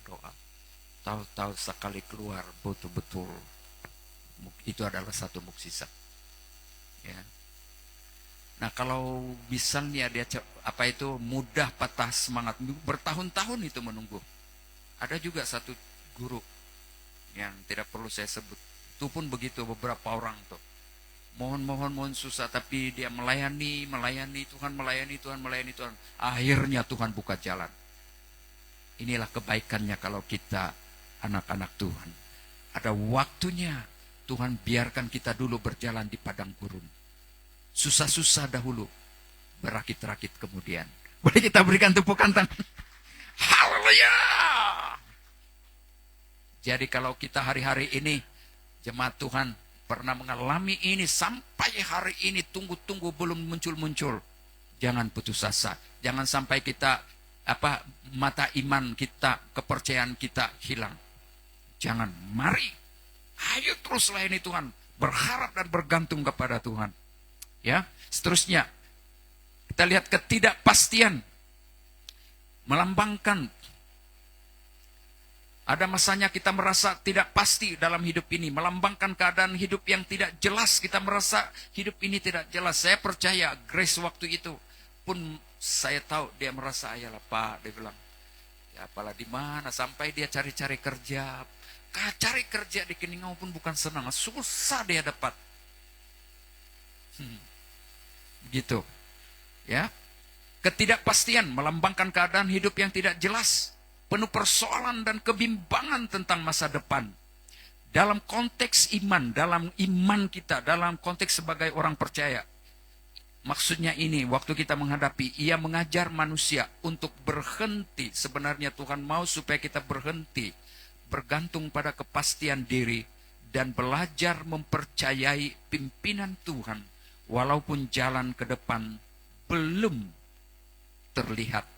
Tahu-tahu sekali keluar, betul-betul. Itu adalah satu mukjizat. Ya. Nah, kalau misalnya dia mudah patah semangat, bertahun-tahun itu menunggu. Ada juga satu guru yang tidak perlu saya sebut. Itu pun begitu beberapa orang tuh. Mohon susah, tapi dia melayani Tuhan. Akhirnya Tuhan buka jalan. Inilah kebaikannya kalau kita anak-anak Tuhan. Ada waktunya Tuhan biarkan kita dulu berjalan di padang gurun. Susah-susah dahulu, berakit-rakit kemudian. Boleh kita berikan tepukan tangan? Haleluya! Jadi kalau kita hari-hari ini, jemaat Tuhan, pernah mengalami ini, sampai hari ini tunggu-tunggu belum muncul-muncul, jangan putus asa. Jangan sampai kita, mata iman kita, kepercayaan kita hilang. Jangan, mari, ayo terus layani Tuhan, berharap dan bergantung kepada Tuhan. Ya, seterusnya, kita lihat ketidakpastian, melambangkan. Ada masanya kita merasa tidak pasti dalam hidup ini. Melambangkan keadaan hidup yang tidak jelas. Kita merasa hidup ini tidak jelas. Saya percaya Grace waktu itu pun saya tahu dia merasa, ayalah Pak, dia bilang. Ya apalah di mana, sampai dia cari-cari kerja. Cari kerja di Keningau pun bukan senang. Susah dia dapat. Begitu. Ya. Ketidakpastian melambangkan keadaan hidup yang tidak jelas. Penuh persoalan dan kebimbangan tentang masa depan. Dalam konteks iman, dalam iman kita, dalam konteks sebagai orang percaya. Maksudnya ini, waktu kita menghadapi, ia mengajar manusia untuk berhenti. Sebenarnya Tuhan mau supaya kita berhenti, bergantung pada kepastian diri, dan belajar mempercayai pimpinan Tuhan, walaupun jalan ke depan belum terlihat.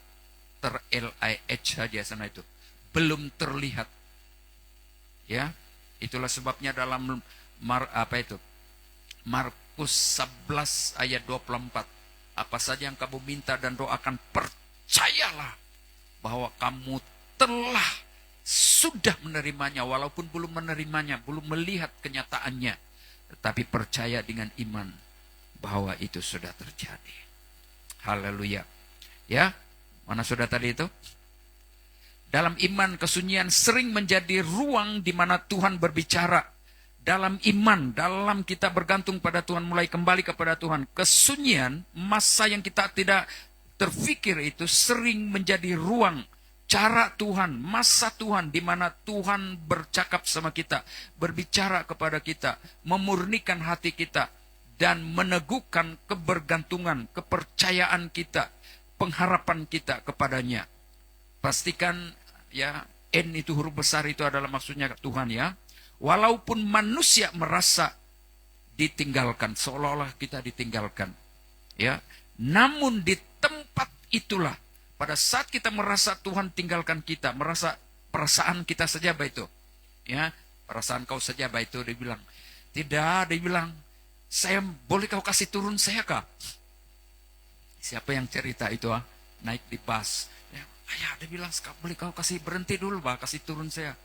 Ter-LIH saja sana itu. Belum terlihat. Ya, itulah sebabnya dalam Markus 11 ayat 24. Apa saja yang kamu minta dan doakan, percayalah bahwa kamu telah sudah menerimanya, walaupun belum menerimanya, belum melihat kenyataannya, tetapi percaya dengan iman bahwa itu sudah terjadi. Haleluya. Ya. Mana sudah tadi itu? Dalam iman, kesunyian sering menjadi ruang di mana Tuhan berbicara. Dalam iman, dalam kita bergantung pada Tuhan, mulai kembali kepada Tuhan. Kesunyian, masa yang kita tidak terfikir itu sering menjadi ruang. Cara Tuhan, masa Tuhan, di mana Tuhan bercakap sama kita, berbicara kepada kita, memurnikan hati kita, dan meneguhkan kebergantungan, kepercayaan kita, pengharapan kita kepadanya. Pastikan ya, N itu huruf besar itu adalah maksudnya Tuhan ya. Walaupun manusia merasa ditinggalkan, seolah-olah kita ditinggalkan. Ya, namun di tempat itulah, pada saat kita merasa Tuhan tinggalkan kita, merasa perasaan kita saja itu. Ya, perasaan kau saja itu, dia bilang. Tidak, dia bilang, saya boleh kau kasih turun saya kah? Siapa yang cerita itu naik di bus. Ya, ayah dia bilang, boleh kau kasih berhenti dulu kasih turun saya.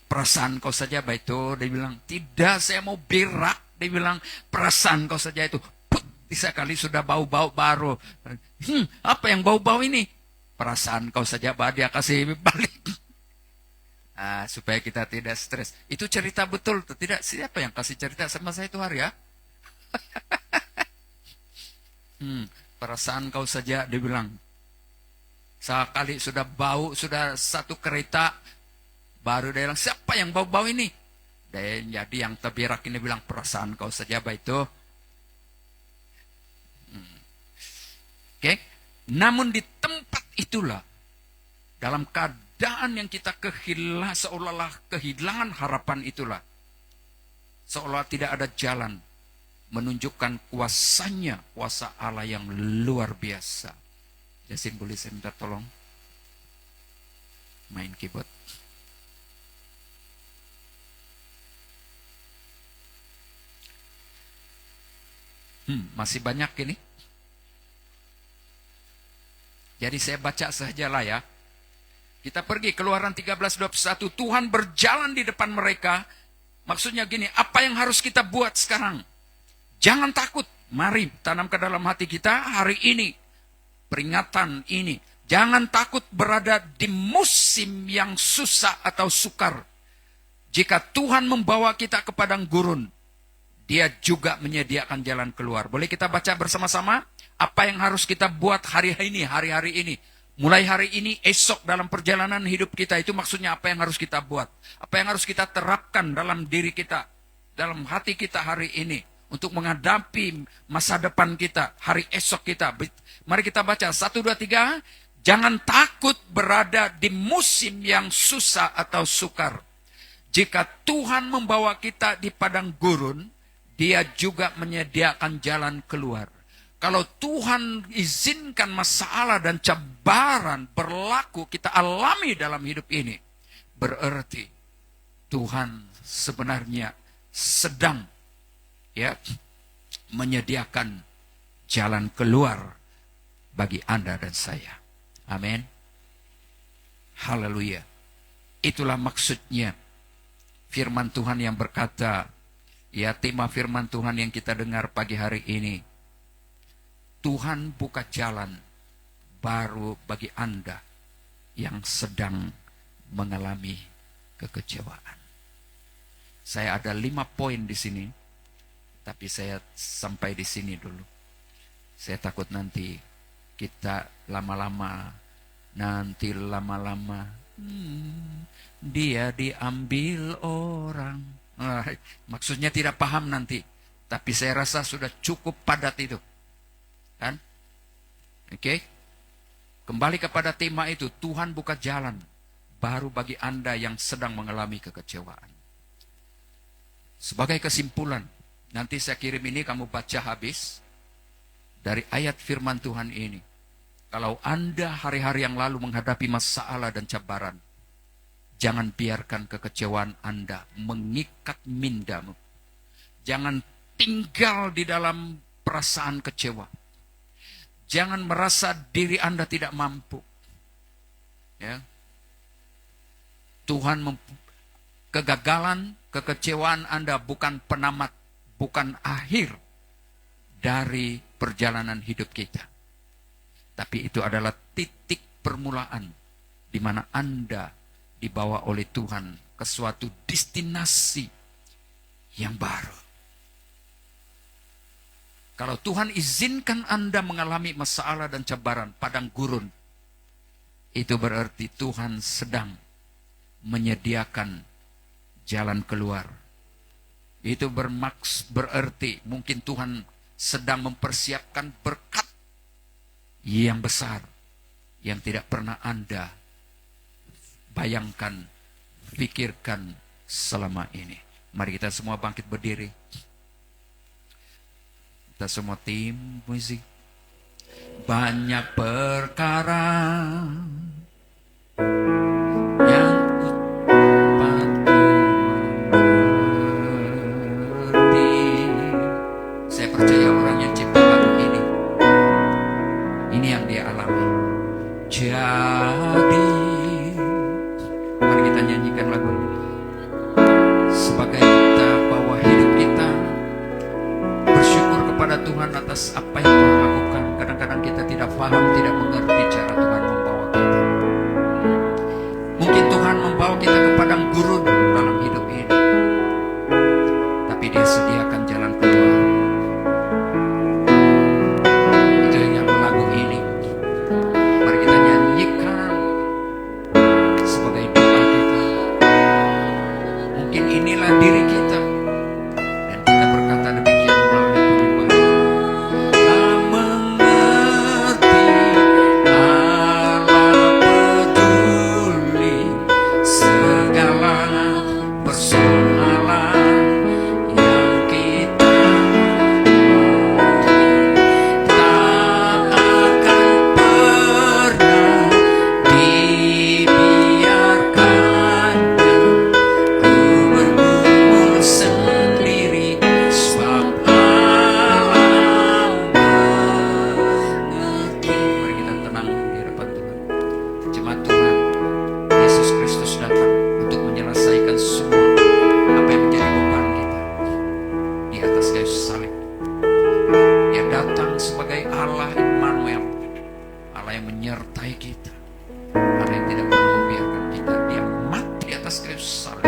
Perasaan kau saja itu, dia bilang. Tidak, saya mau berak. Dia bilang, perasaan kau saja itu. Put, sekali sudah bau-bau baru. Apa yang bau-bau ini? Perasaan kau saja, dia kasih balik. Supaya kita tidak stres. Itu cerita betul, tidak? Siapa yang kasih cerita sama saya itu hari ya? Perasaan kau saja, dia bilang. Sekali sudah bau, sudah satu kereta, baru dia bilang, siapa yang bau-bau ini? Dan jadi yang terberak ini bilang, perasaan kau saja itu. Oke. Namun di tempat itulah, dalam keadaan yang kita seolah-olah kehilangan harapan itulah, seolah tidak ada jalan, menunjukkan kuasanya, kuasa Allah yang luar biasa. Yasin, boleh saya minta tolong main keyboard. Masih banyak ini. Jadi saya baca sajalah ya. Kita pergi Keluaran 13:21. Tuhan berjalan di depan mereka. Maksudnya gini, apa yang harus kita buat sekarang? Jangan takut, mari tanam ke dalam hati kita hari ini. Peringatan ini. Jangan takut berada di musim yang susah atau sukar. Jika Tuhan membawa kita ke padang gurun, Dia juga menyediakan jalan keluar. Boleh kita baca bersama-sama? Apa yang harus kita buat hari-hari ini. Mulai hari ini, esok dalam perjalanan hidup kita. Itu maksudnya apa yang harus kita buat. Apa yang harus kita terapkan dalam diri kita. Dalam hati kita hari ini. Untuk menghadapi masa depan kita, hari esok kita. Mari kita baca, 1, 2, 3. Jangan takut berada di musim yang susah atau sukar. Jika Tuhan membawa kita di padang gurun, Dia juga menyediakan jalan keluar. Kalau Tuhan izinkan masalah dan cabaran berlaku, kita alami dalam hidup ini, berarti Tuhan sebenarnya sedang menyediakan jalan keluar bagi Anda dan saya. Amin. Haleluya. Itulah maksudnya firman Tuhan yang berkata, tema firman Tuhan yang kita dengar pagi hari ini. Tuhan buka jalan baru bagi Anda yang sedang mengalami kekecewaan. Saya ada 5 poin di sini, tapi saya sampai di sini dulu. Saya takut nanti kita lama-lama, dia diambil orang. Maksudnya tidak paham nanti, tapi saya rasa sudah cukup padat itu. Kan? Oke? Kembali kepada tema itu, Tuhan buka jalan baru bagi Anda yang sedang mengalami kekecewaan. Sebagai kesimpulan, nanti saya kirim ini kamu baca habis dari ayat firman Tuhan ini. Kalau Anda hari-hari yang lalu menghadapi masalah dan cabaran, jangan biarkan kekecewaan Anda mengikat mindamu. Jangan tinggal di dalam perasaan kecewa. Jangan merasa diri Anda tidak mampu. Ya. Kegagalan, kekecewaan Anda bukan penamat, bukan akhir dari perjalanan hidup kita. Tapi itu adalah titik permulaan di mana Anda dibawa oleh Tuhan ke suatu destinasi yang baru. Kalau Tuhan izinkan Anda mengalami masalah dan cabaran, padang gurun, itu berarti Tuhan sedang menyediakan jalan keluar. Itu berarti mungkin Tuhan sedang mempersiapkan berkat yang besar yang tidak pernah Anda bayangkan, pikirkan selama ini. Mari kita semua bangkit berdiri. Kita semua tim musik. Banyak perkara yang mengerti. Saya percaya orang yang cipta lagu ini yang dia alami. Jadi, mari kita nyanyikan lagu ini sebagai kita bawa hidup kita bersyukur kepada Tuhan atas apa yang Tuhan lakukan. Kadang-kadang kita tidak paham, tidak mengerti cara Tuhan membawa kita. Mungkin Tuhan membawa kita ke padang gurun dalam hidup ini, tapi Dia sediakan jalan keluar. Itu yang lagu ini. Mari kita nyanyikan sebagai doa kita. Mungkin inilah diri kita, dan kita berkata demikian melalui penyembahan. Tak mengerti Allah peduli segala persoalan yang kita tak akan pernah dibiarkannya ku bergumul sendiri, sebab Allah mengerti. Mari kita tenang di hadapan Tuhan. Jemaat Tuhan, Yesus Kristus datang untuk menyelesaikan semua apa yang menjadi beban kita di atas kayu salib. Dia datang sebagai Allah Immanuel, Allah yang menyertai kita, Allah yang tidak pernah membiarkan kita. Dia mati di atas kayu salib.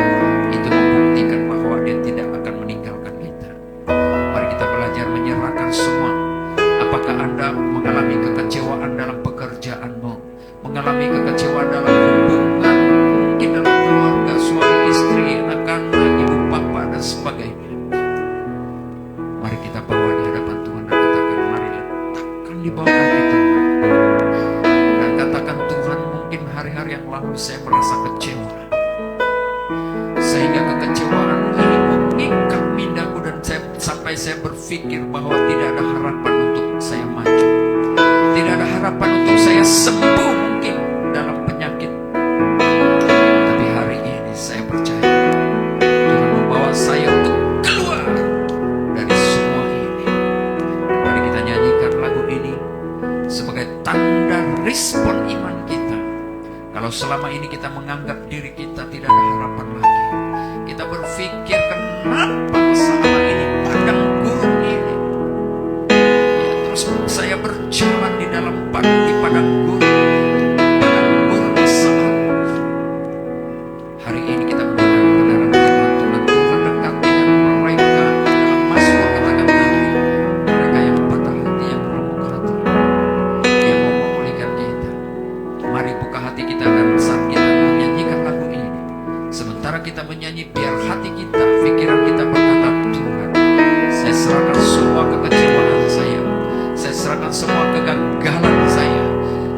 Itu membuktikan bahwa Dia tidak akan meninggalkan kita. Mari kita belajar menyerahkan semua. Apakah Anda mengalami kekecewaan dalam pekerjaanmu, mengalami kekecewaan dalam hubungan, mungkin dalam keluarga, suami istri, anak-anak, ibu bapa dan sebagainya. Mari kita bawa di hadapan Tuhan dan katakan, mari letakkan di bawah kaki Tuhan dan katakan, lalu saya merasa kecewa. Sehingga kekecewaan ini mengikat mindaku dan sampai saya berpikir bahwa tidak ada harapan untuk saya maju. Tidak ada harapan untuk saya sembuh mungkin dalam penyakit. Tapi hari ini saya percaya Tuhan membawa saya untuk keluar dari semua ini. Mari kita nyanyikan lagu ini sebagai tanda respon iman kita. Kalau selama ini kita menganggap diri kita tidak ada harapan lagi, kita berpikir kenapa masalah ini padang gurun ini. Ya, terus saya berjalan di dalam padang gurun masalah. Hari ini kita mendengar kebenaran firman Tuhan. Tuhan dekat dengan mereka dalam Mazmur katakan tadi, mereka yang patah hati, yang remuk hati, yang mau memulihkan kita. Mari buka hati kita dan saat kita menyanyikan lagu ini, sementara kita menyanyi, biar hati kita, pikiran kita berkata, Tuhan, saya serahkan semua kekecewaan saya serahkan semua kegagalan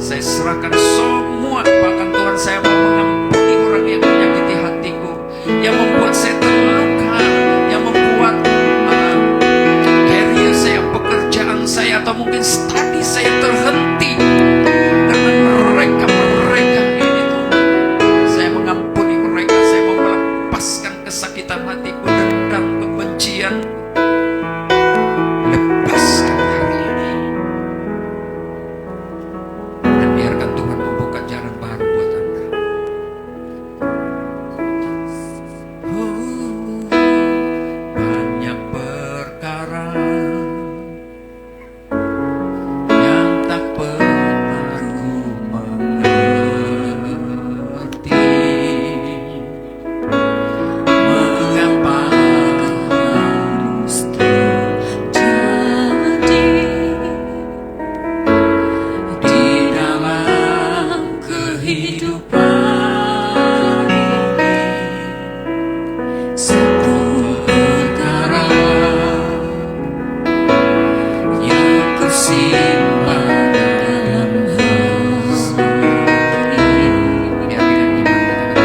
saya serahkan semua, bahkan Tuhan saya mau mengampuni orang yang menyakiti hatiku, yang membuat saya terluka, yang membuat career saya, pekerjaan saya, atau mungkin studi saya terhenti karena mereka ini Tuhan. Saya mengampuni mereka, saya mau melepaskan kesakitan hatiku, dendam, kebencian. Lepaskan hari ini dan biarkan Tuhan membuka jalan baru buat Anda. Banyak perkara yang tak pernah ku mengerti. Mengapa harus terjadi di dalam kehidupan ini? Satu perkara yang kusimpan dalam hati, biar dengan iman kita katakan,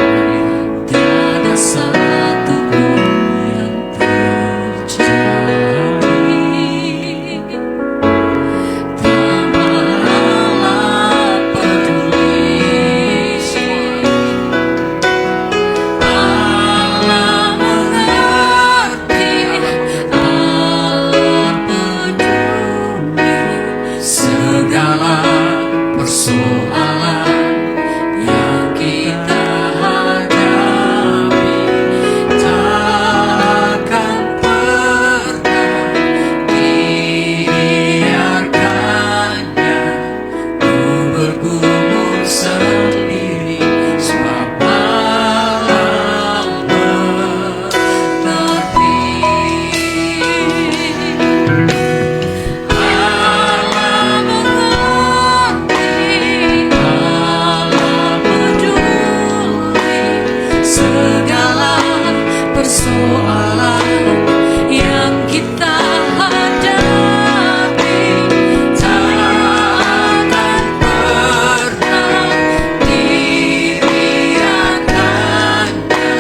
tiada satu pun yang terjadi. Tak malah peduli, Allah mengerti, Allah peduli segala persoalan yang kita hadapi. Takkan pernah dibiarkannya ku bergumul sendiri, sebab Allah mengerti. Allah mengerti, Allah peduli segala persoalan yang kita hadapi. Takkan pernah dibiarkannya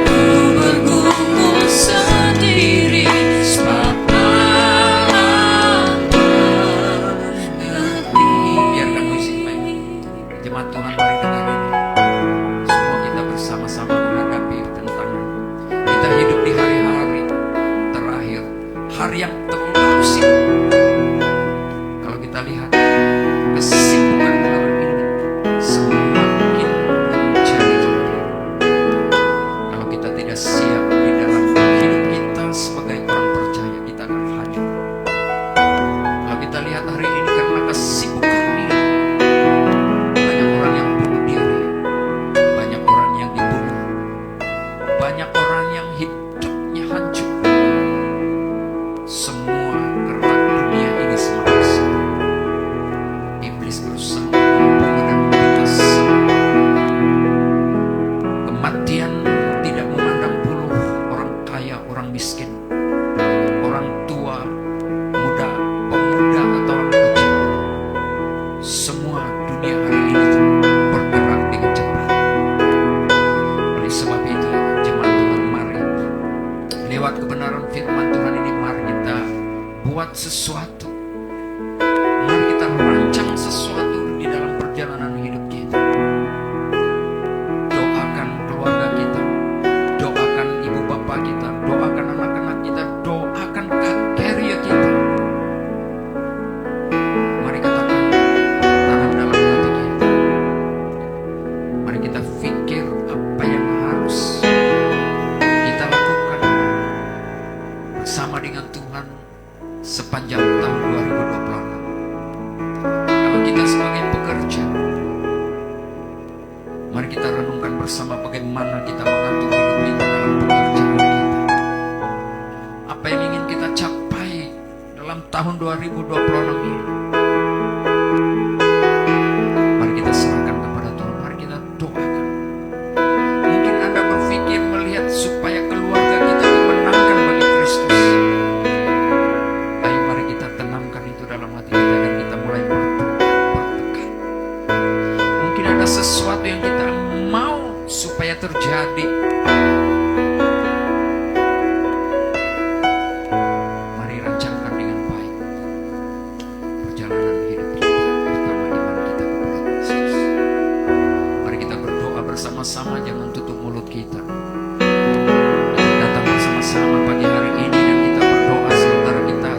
ku bergumul sendiri, sebab Allah mengerti. Biarkan musik main. Jemaat Tuhan, mari dengar ini. Semua kita bersama-sama menghadapi tantangan. Kita hidup di hari-hari terakhir, hari yang terlalu sibuk. Kalau kita lihat kesibukan hari ini semakin menjadi-jadi. Kalau kita tidak siap di dalam hidup kita sebagai orang percaya, kita akan hancur. Kalau kita lihat hari ini karena kesibukan ini, banyak orang yang bunuh diri, banyak orang yang dibunuh, banyak orang yang hidupnya hancur. Semua gerak dunia ini semakin sibuk. Iblis berusaha membunuh dan membinasakan. Kematian tidak memandang bulu orang kaya, orang miskin, orang tua, muda, pemuda, atau orang kecil. Semua dunia hari ini bergerak dengan cepat. lewat kebenaran firman Tuhan ini, mari kita buat sesuatu. Mari kita rancang sesuatu di dalam perjalanan hidup kita. Doakan keluarga kita, doakan ibu bapak kita, doakan anak-anak kita, doakan karya kita. Mari katakan, tanam dalam hati kita. Mari kita pikir apa yang harus kita lakukan bersama dengan Tuhan sepanjang tahun 2026. Kalau kita sebagai pekerja, mari kita renungkan bersama bagaimana kita mengatur hidup kita dalam pekerjaan kita. Apa yang ingin kita capai dalam tahun 2026 ini. Mari kita serahkan kepada Tuhan, mari kita doakan. Mungkin Anda berpikir melihat supaya keluarga kita dimenangkan bagi Kristus. Ayo mari kita tanamkan itu dalam hati kita dan kita mulai bertekad. Mungkin ada sesuatu yang kita mau supaya terjadi. Mari rancangkan dengan baik perjalanan hidup kita, terutama iman kita kepada Kristus. Mari kita berdoa bersama-sama, jangan tutup mulut kita. Kita datang bersama-sama pagi hari ini dan kita berdoa sementara kita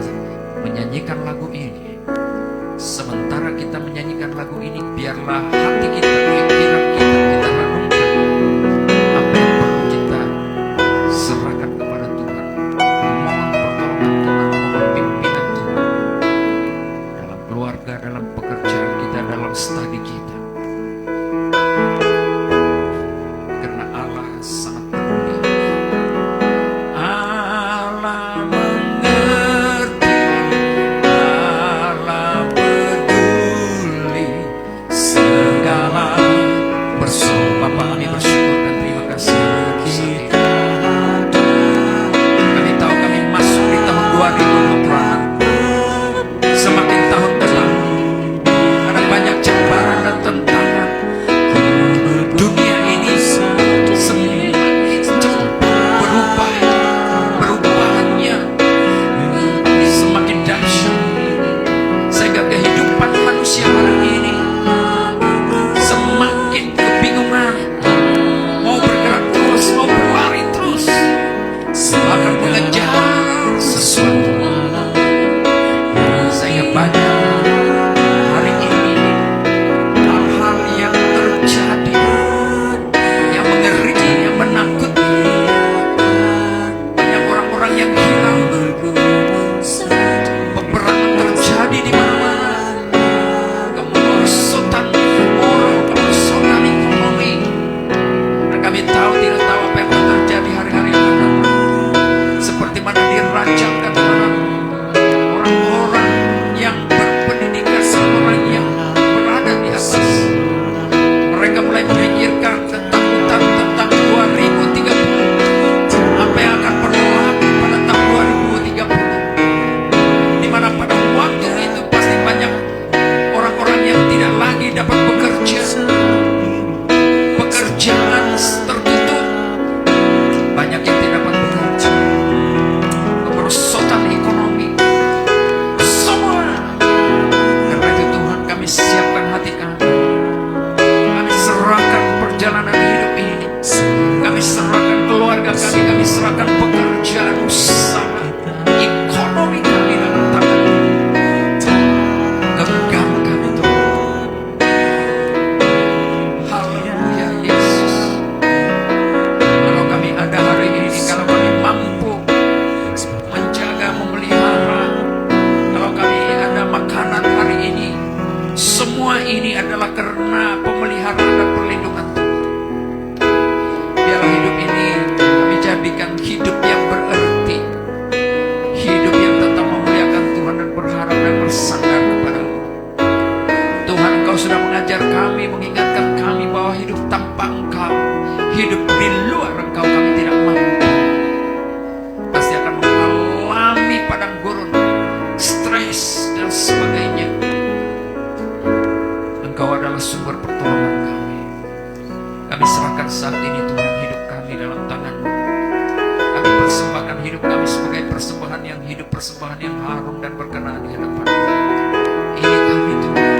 menyanyikan lagu ini. Sementara kita menyanyikan lagu ini, biarlah hati kita, pikiran kita renungkan apa yang perlu kita serahkan kepada Tuhan. Mohon pertolongan Tuhan, mohon pimpinan Tuhan dalam keluarga, dalam pekerjaan kita, dalam studi kita. Karena Allah sangat peduli. Allah mengerti, Allah peduli segala persoalan. Bapak, kami bersyukur dan terima kasih untuk saat ini. Kami tahu kami masuk di tahun 2026. Semakin tahun ke tahun ada banyak cobaan dan tantangan. Dunia ini semakin cepat berubah, perubahannya semakin dahsyat, sehingga kehidupan manusia hari ini semakin kebingungan, mau bergerak terus, mau berlari terus, akan mengejar sesuatu. Sehingga banyak hari ini hal-hal yang terjadi yang mengerikan, yang menakutkan. Banyak orang-orang yang hilang, peperangan terjadi di mana-mana, kemerosotan moral, kemerosotan ekonomi. Dan kami tidak tahu apa yang akan terjadi hari-hari yang akan datang. Seperti mana dirancangkan, mana persembahan yang harum dan berkenan di hadapan. Ini kami Tuhan.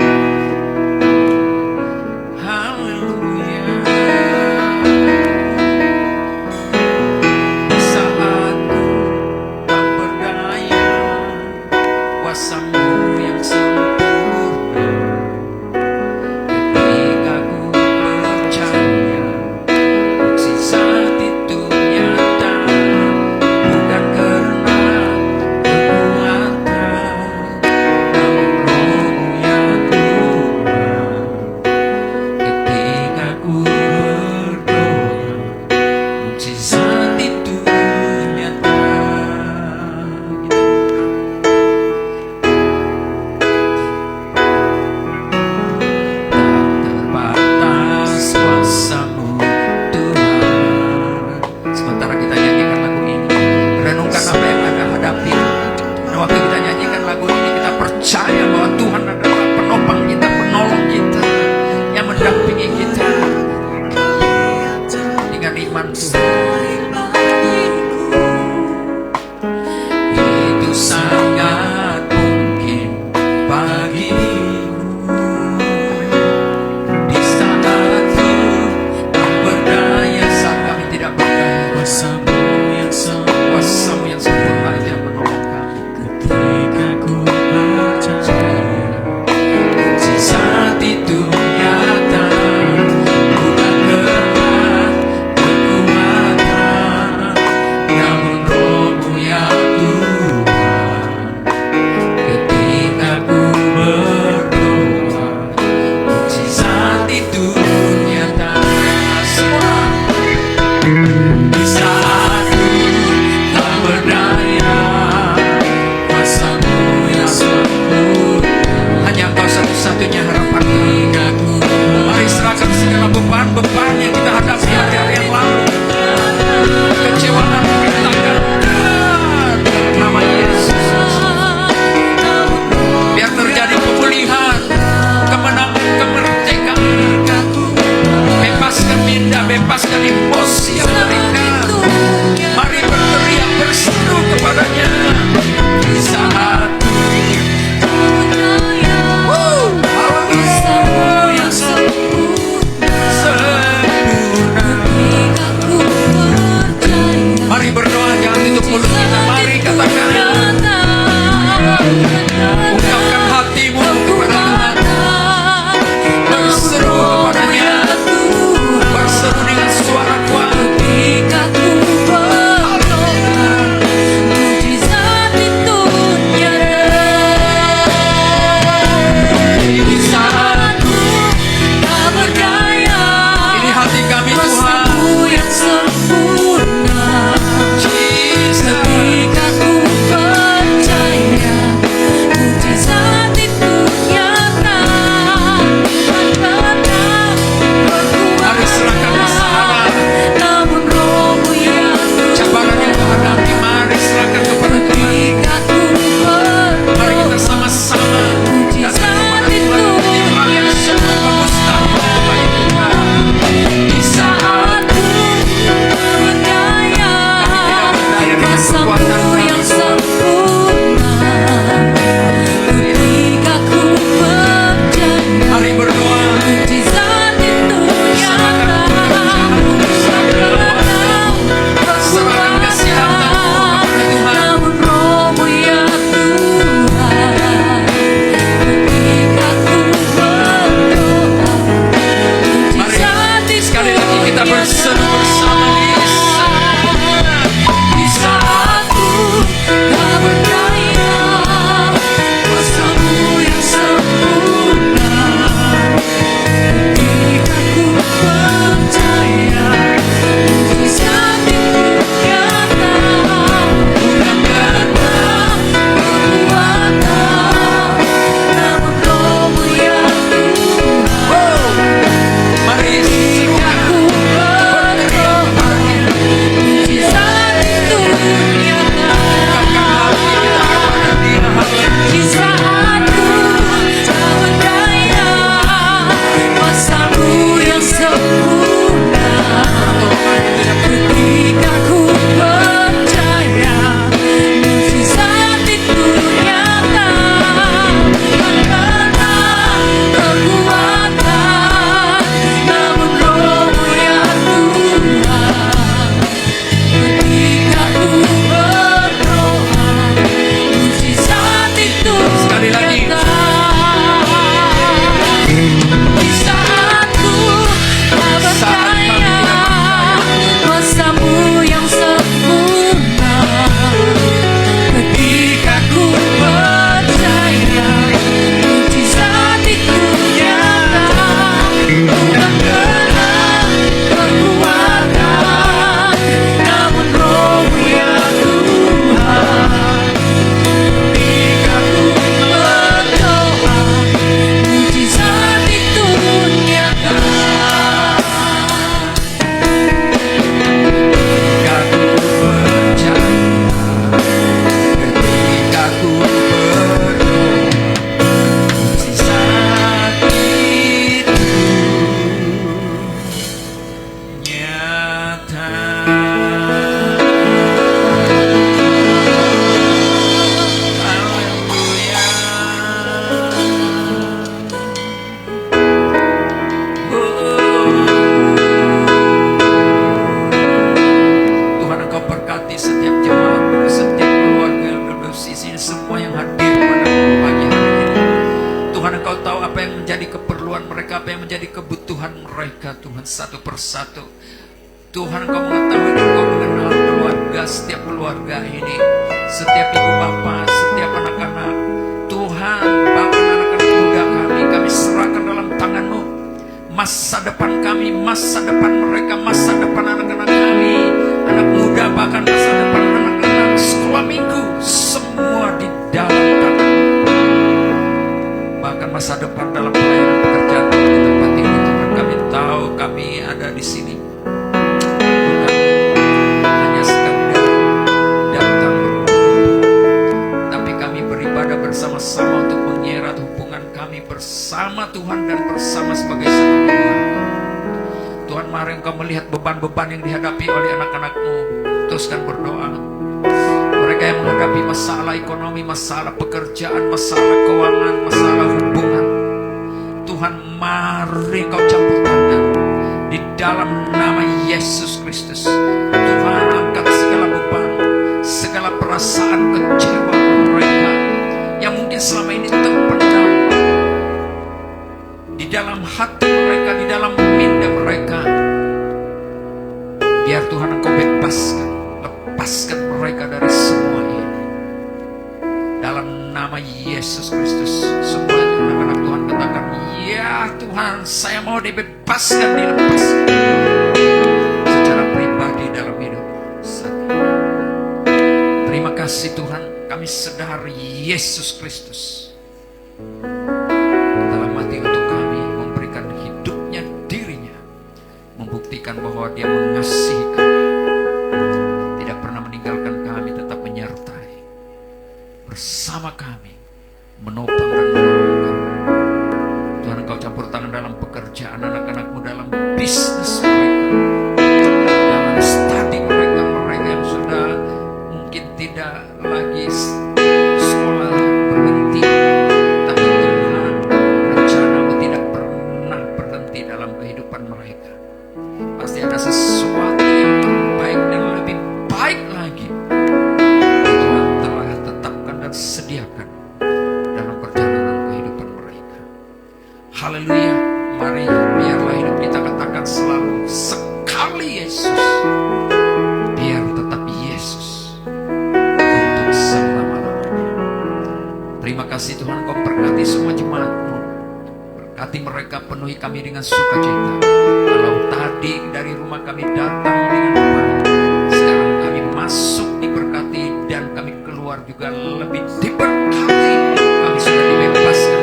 Haleluya. Di saat ku tak berdaya, kuasa-Mu yang sempurna. Ketika ku percaya, mukjizat itu nyata, bukan karena kekuatan, namun Roh-Mu yang Tuhan. Ketika ku berdoa, mukjizat itu nyata. Terbatas kuasa-Mu Tuhan. Sementara kita nyanyikan lagu ini, renungkan apa yang Anda hadapi. Dan waktu kita nyanyikan lagu ini, kita percaya bahwa Tuhan adalah penopang kita, penolong kita, yang mendampingi kita. Dengan iman itu sangat mungkin bagimu. Di saat ku tak berdaya, saat kami tidak berdaya, kuasa-Mu yang sempurna itu yang menolong kami. Ketika ku percaya, mukjizat itu nyata, bukan karena kekuatan, namun Roh-Mu yang Tuhan. Ketika ku berdoa, mukjizat itu nyata. Semua di saat ku tak berdaya, kuasa-Mu yang sempurna. Hanya Engkau satu-satunya harapan kami. Mari serahkan segala beban-beban yang kita hadapi hari-hari yang lalu. Kekecewaan kita angkat dalam nama Yesus. Biar terjadi pemulihan, kemenangan, kemerdekaan. Bebaskan minda, bebaskan emosi yang terikat. Mari berteriak berseru kepada mereka, apa yang menjadi kebutuhan mereka Tuhan, satu persatu. Tuhan, Engkau mengetahui dan Engkau mengenal keluarga, setiap keluarga ini, setiap ibu bapak, setiap anak-anak. Tuhan, bahkan anak-anak muda kami serahkan dalam tangan-Mu. Masa depan kami, masa depan mereka, masa depan anak-anak kami, anak muda, bahkan masa depan anak-anak sekolah minggu, semua di dalam tangan. Bahkan masa depan dalam pelayanan pekerjaan di tempat ini, Tuhan, kami tahu kami ada di sini bukan hanya sekadar datang berkumpul, tapi kami beribadah bersama-sama untuk menyerat hubungan kami bersama Tuhan dan bersama sebagai satu keluarga. Tuhan, mari Engkau melihat beban-beban yang dihadapi oleh anak-anak-Mu. Teruskan berdoa. Mereka yang menghadapi masalah ekonomi, masalah pekerjaan, masalah keuangan, masalah hubungan, Tuhan, mari Engkau campur tangan di dalam nama Yesus Kristus. Tuhan, angkat segala beban, segala perasaan kecewa mereka yang mungkin selama ini terpendam di dalam hati mereka, di dalam minda mereka. Biar Tuhan Engkau bebaskan, lepaskan mereka dari semua ini. Dalam nama Yesus Kristus, semua anak-anak Tuhan katakan, ya Tuhan, saya mau dibebaskan, dilepaskan secara pribadi dalam hidup saya. Terima kasih Tuhan, kami sadar Yesus Kristus dalam hati untuk kami memberikan hidupnya, dirinya, membuktikan bahwa Dia mengasihi kami, tidak pernah meninggalkan kami, tetap menyertai bersama kami, menopang dan menolong kami. Tuhan, Engkau campur tangan dalam pekerjaan anak-anak-Mu, dalam bisnis mereka, dalam studi mereka, mereka yang sudah mungkin tidak lagi sekolah berhenti, tapi Tuhan, rencana-Mu tidak pernah berhenti dalam kehidupan mereka. Pasti ada sesuatu yang terbaik dan lebih baik lagi Tuhan telah tetapkan dan sediakan dalam perjalanan kehidupan mereka. Haleluya. Mari biarlah hidup kita katakan selalu sekali Yesus, biar tetap Yesus untuk selama-lamanya. Terima kasih Tuhan, Kau berkati semua jemaat-Mu, berkati mereka, penuhi kami dengan sukacita. Kalau tadi dari rumah kami datang dengan baik, sekarang kami masuk diberkati dan kami keluar juga lebih diberkati. Kami sudah dibebaskan,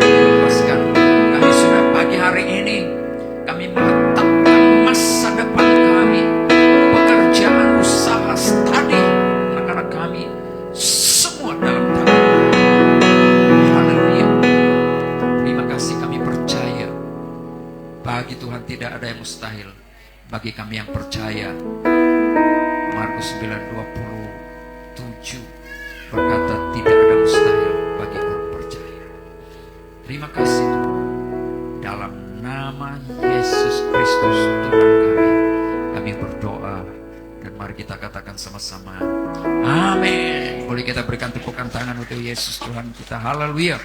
kami sudah pagi hari ini kami meletakkan masa depan kami, pekerjaan, usaha, studi anak-anak kami, semua dalam tangan. Haleluya. Terima kasih, kami percaya bagi Tuhan tidak ada yang mustahil. Bagi kami yang percaya, Markus 9:27 berkata tidak ada mustahil bagi orang percaya. Terima kasih Tuhan. Dalam nama Yesus Kristus Tuhan kami berdoa, dan mari kita katakan sama-sama, amin. Boleh kita berikan tepukan tangan untuk Yesus Tuhan kita. Haleluya.